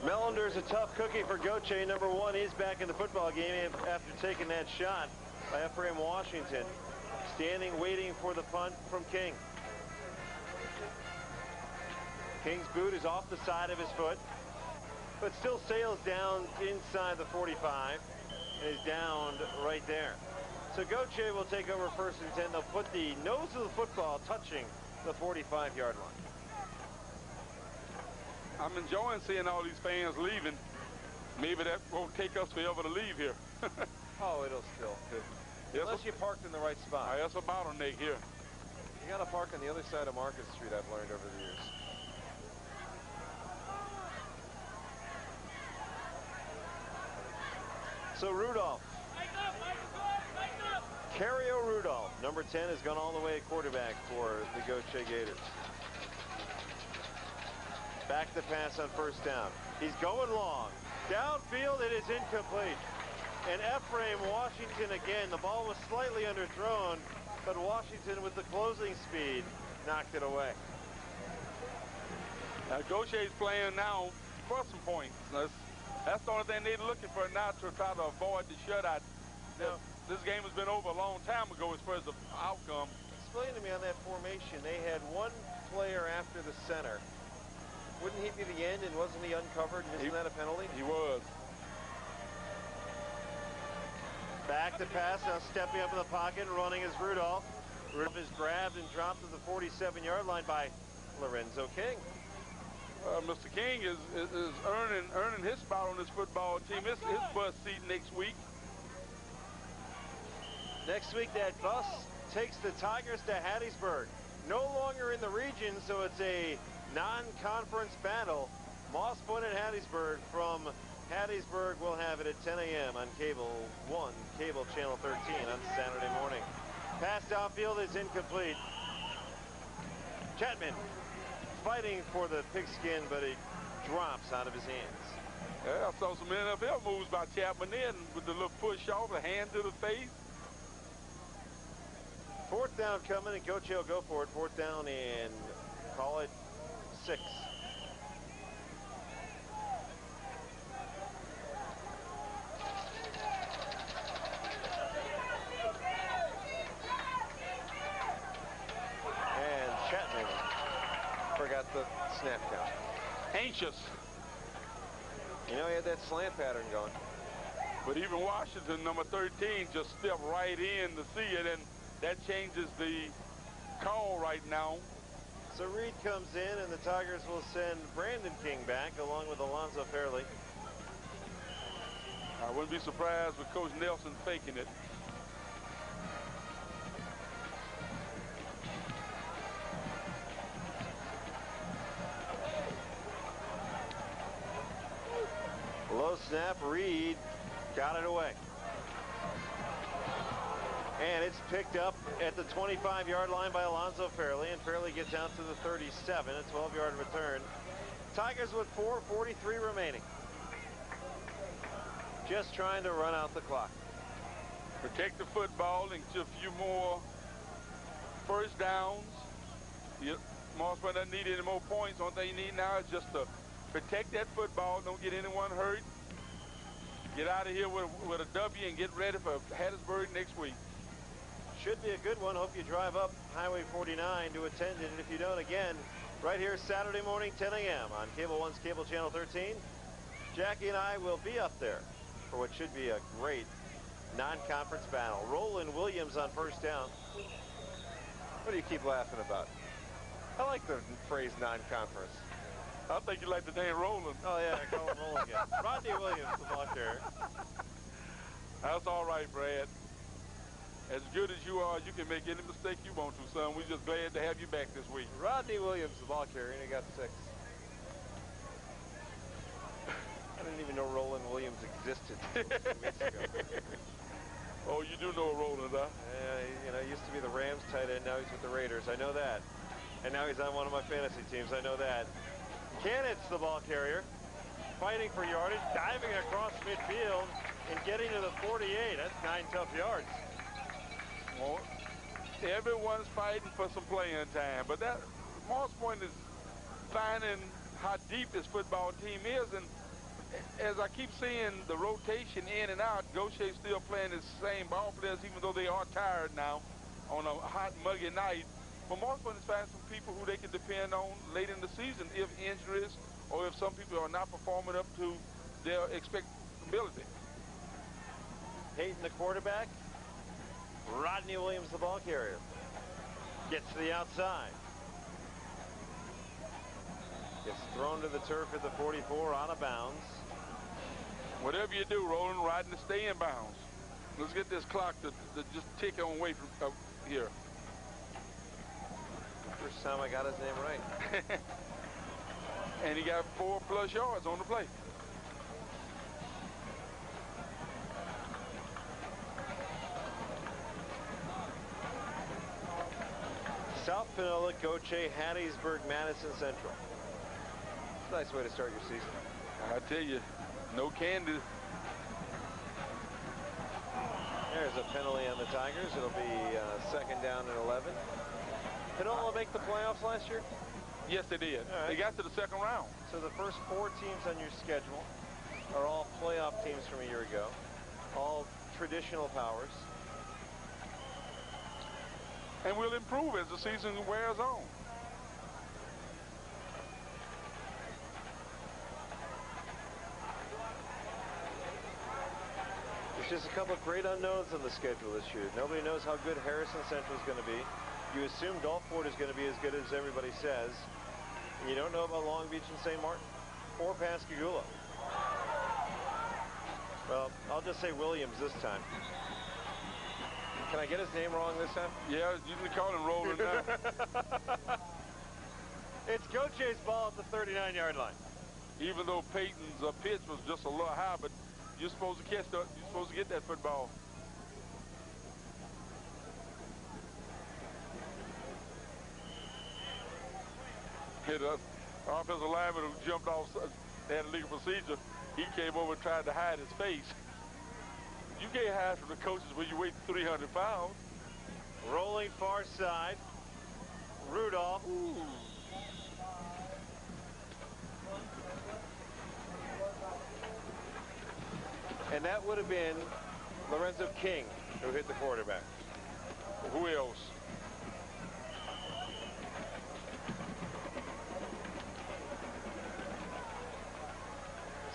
Mellender's a tough cookie for Gautier. Number one, he's back in the football game after taking that shot by Ephraim Washington. Standing, waiting for the punt from King. King's boot is off the side of his foot, but still sails down inside the 45 and is downed right there. So Gautier will take over 1st and 10. They'll put the nose of the football touching the 45-yard line. I'm enjoying seeing all these fans leaving. Maybe that won't take us forever to leave here. Oh, it'll still. Unless you parked in the right spot. That's a bottleneck here. You got to park on the other side of Market Street, I've learned over the years. So Rudolph. Cario Rudolph, number 10, has gone all the way at quarterback for the Gautier Gators. Back the pass on 1st down. He's going long. Downfield, it is incomplete. And Ephraim Washington again. The ball was slightly underthrown, but Washington with the closing speed knocked it away. Gautier's playing now for some points. That's the only thing they're looking for now to try to avoid the shutout. Now, this game has been over a long time ago as far as the outcome. Explain to me on that formation. They had one player after the center. Wouldn't he be the end, and wasn't he uncovered? And isn't that a penalty? He was. Back to pass, now stepping up in the pocket and running is Rudolph. Rudolph is grabbed and dropped to the 47-yard line by Lorenzo King. Mr. King is earning his spot on this football team. His bus seat next week. Next week, that bus takes the Tigers to Hattiesburg. No longer in the region, so it's a non-conference battle. Moss Point and Hattiesburg. From Hattiesburg, we'll have it at 10 a.m. on Cable 1, Cable Channel 13 on Saturday morning. Pass downfield is incomplete. Chapman fighting for the pigskin, but it drops out of his hands. Yeah, I saw some NFL moves by Chapman then with the little push off, a hand to the face. 4th down coming, and Gautier will go for it. 4th down and call it 6. And Chapman forgot the snap count. Anxious. You know, he had that slant pattern going. But even Washington, number 13, just stepped right in to see it, and that changes the call right now. So Reed comes in, and the Tigers will send Brandon King back along with Alonzo Fairley. I wouldn't be surprised with Coach Nelson faking it. Low snap, Reed got it away. And it's picked up at the 25-yard line by Alonzo Fairley, and Fairley gets out to the 37, a 12-yard return. Tigers with 4:43 remaining. Just trying to run out the clock. Protect the football and get a few more first downs. Moss Point doesn't need any more points. Only thing you need now is just to protect that football. Don't get anyone hurt. Get out of here with a W and get ready for Hattiesburg next week. Should be a good one. Hope you drive up Highway 49 to attend it. And if you don't, again, right here Saturday morning, 10 a.m. on Cable 1's Cable Channel 13. Jackie and I will be up there for what should be a great non-conference battle. Roland Williams on 1st down. What do you keep laughing about? I like the phrase non-conference. I think you like the name Roland. Oh, yeah, I call him Roland again. Rodney Williams, the ball carrier. That's all right, Brad. As good as you are, you can make any mistake you want to, son. We're just glad to have you back this week. Rodney Williams, the ball carrier, and he got 6. I didn't even know Roland Williams existed 2 weeks ago. Oh, you do know Roland, huh? Yeah, he used to be the Rams tight end. Now he's with the Raiders. I know that. And now he's on one of my fantasy teams. I know that. Cannett's the ball carrier, fighting for yardage, diving across midfield, and getting to the 48. That's 9 tough yards. Well, everyone's fighting for some playing time, but that Moss Point is finding how deep this football team is, and as I keep seeing the rotation in and out, Gautier's still playing his same ball players, even though they are tired now on a hot, muggy night. But Moss Point is finding some people who they can depend on late in the season if injuries or if some people are not performing up to their expectability. Hayden, the quarterback. Rodney Williams, the ball carrier. Gets to the outside. Gets thrown to the turf at the 44, out of bounds. Whatever you do, Roland, Rodney, stay in bounds. Let's get this clock to just tick on away from here. First time I got his name right. And he got 4+ yards on the play. South Panola, Gautier, Hattiesburg, Madison Central. It's a nice way to start your season. I tell you, no candy. There's a penalty on the Tigers. It'll be 2nd down and 11. Panola make the playoffs last year? Yes, they did. Right. They got to the 2nd round. So the first 4 teams on your schedule are all playoff teams from a year ago. All traditional powers. And we'll improve as the season wears on. There's just a couple of great unknowns on the schedule this year. Nobody knows how good Harrison Central is going to be. You assume Gulfport is going to be as good as everybody says. And you don't know about Long Beach and St. Martin or Pascagoula. Well, I'll just say Williams this time. Can I get his name wrong this time? Yeah, you can call him Roland now. It's Gautier's ball at the 39-yard line. Even though Peyton's pitch was just a little high, but you're supposed to catch that. You're supposed to get that football. Hit us. Our offensive lineman who jumped off, they had a legal procedure. He came over and tried to hide his face. You can't hide from the coaches when you weigh 300 pounds. Rolling far side. Rudolph. Ooh. And that would have been Lorenzo King who hit the quarterback. Who else?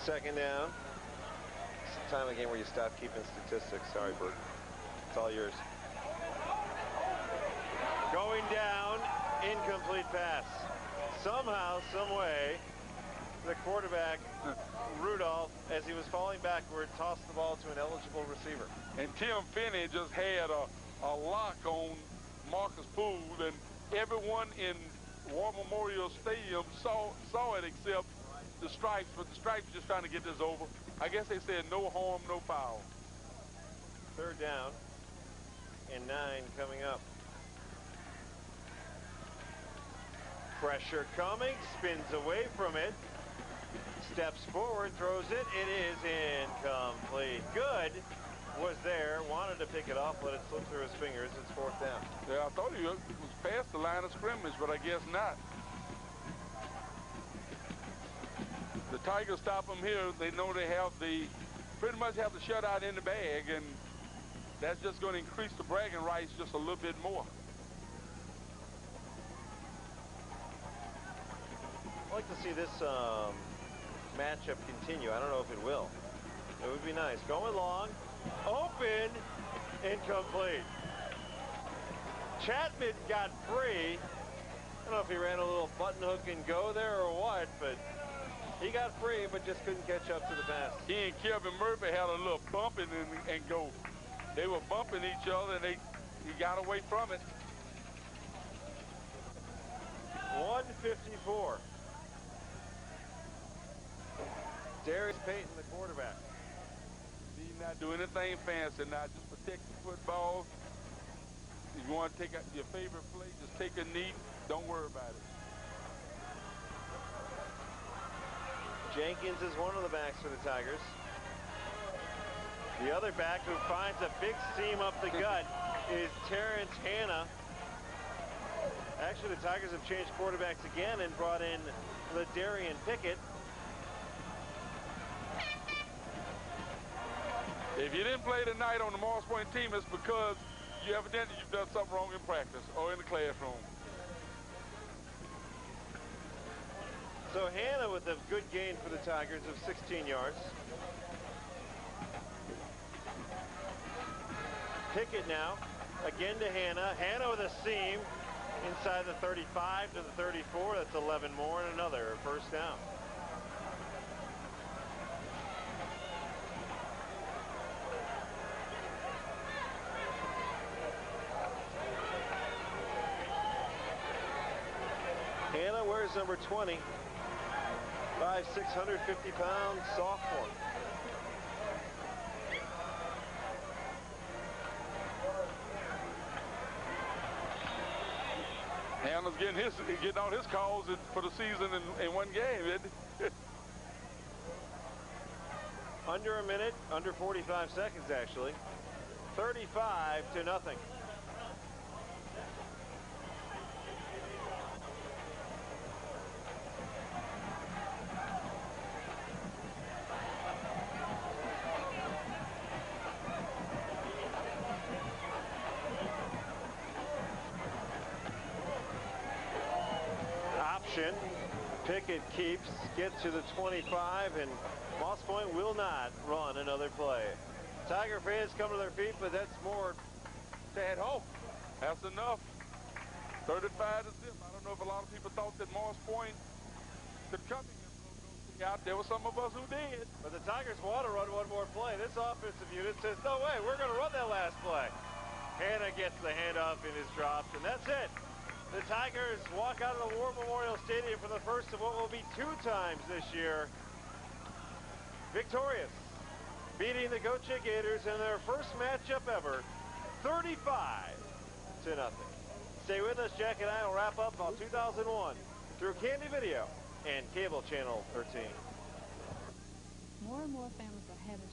Second down. It's the time of the game where you stop keeping statistics. Sorry, Bert. It's all yours. Going down, incomplete pass. Somehow, some way, the quarterback, Rudolph, as he was falling backward, tossed the ball to an eligible receiver. And Tim Finney just had a lock on Marcus Poole, and everyone in War Memorial Stadium saw it except the Stripes, but the Stripes just trying to get this over. I guess they said no harm, no foul. 3rd down and 9 coming up. Pressure coming, spins away from it, steps forward, throws it. It is incomplete. Good was there, wanted to pick it off, let it slip through his fingers. It's 4th down. Yeah, I thought he was past the line of scrimmage, but I guess not. The Tigers stop them here. They know they have pretty much have the shutout in the bag, and that's just going to increase the bragging rights just a little bit more. I'd like to see this matchup continue. I don't know if it will. It would be nice. Going long, open, incomplete. Chapman got free, I don't know if he ran a little button hook and go there or what, but he got free, but just couldn't catch up to the pass. He and Kevin Murphy had a little bumping and go. They were bumping each other, and he got away from it. 154. Darius Payton, the quarterback. He's not doing anything fancy now, just protect the football. If you want to take out your favorite play, just take a knee. Don't worry about it. Jenkins is one of the backs for the Tigers. The other back who finds a big seam up the gut is Terrence Hanna. Actually, the Tigers have changed quarterbacks again and brought in Ladarian Pickett. If you didn't play tonight on the Morris Point team, it's because you've done something wrong in practice or in the classroom. So Hanna with a good gain for the Tigers of 16 yards. Pickett now, again to Hanna. Hanna with a seam inside the 35 to the 34. That's 11 more and another first down. Hanna wears number 20. 5'6", 150-pound sophomore. Hanna's getting all his calls for the season in one game, isn't it? Under a minute, under 45 seconds actually. 35-0. Pickett keeps, gets to the 25, and Moss Point will not run another play. Tiger fans come to their feet, but that's more to head home. That's enough. 35-0. I don't know if a lot of people thought that Moss Point could come out. There were some of us who did. But the Tigers want to run one more play. This offensive unit says, no way, we're going to run that last play. Hanna gets the handoff in his drops, and that's it. The Tigers walk out of the War Memorial Stadium for the first of what will be 2 times this year. Victorious, beating the Gautier Gators in their first matchup ever, 35-0. Stay with us. Jack and I will wrap up on 2001 through Candy Video and Cable Channel 13. More and more families are having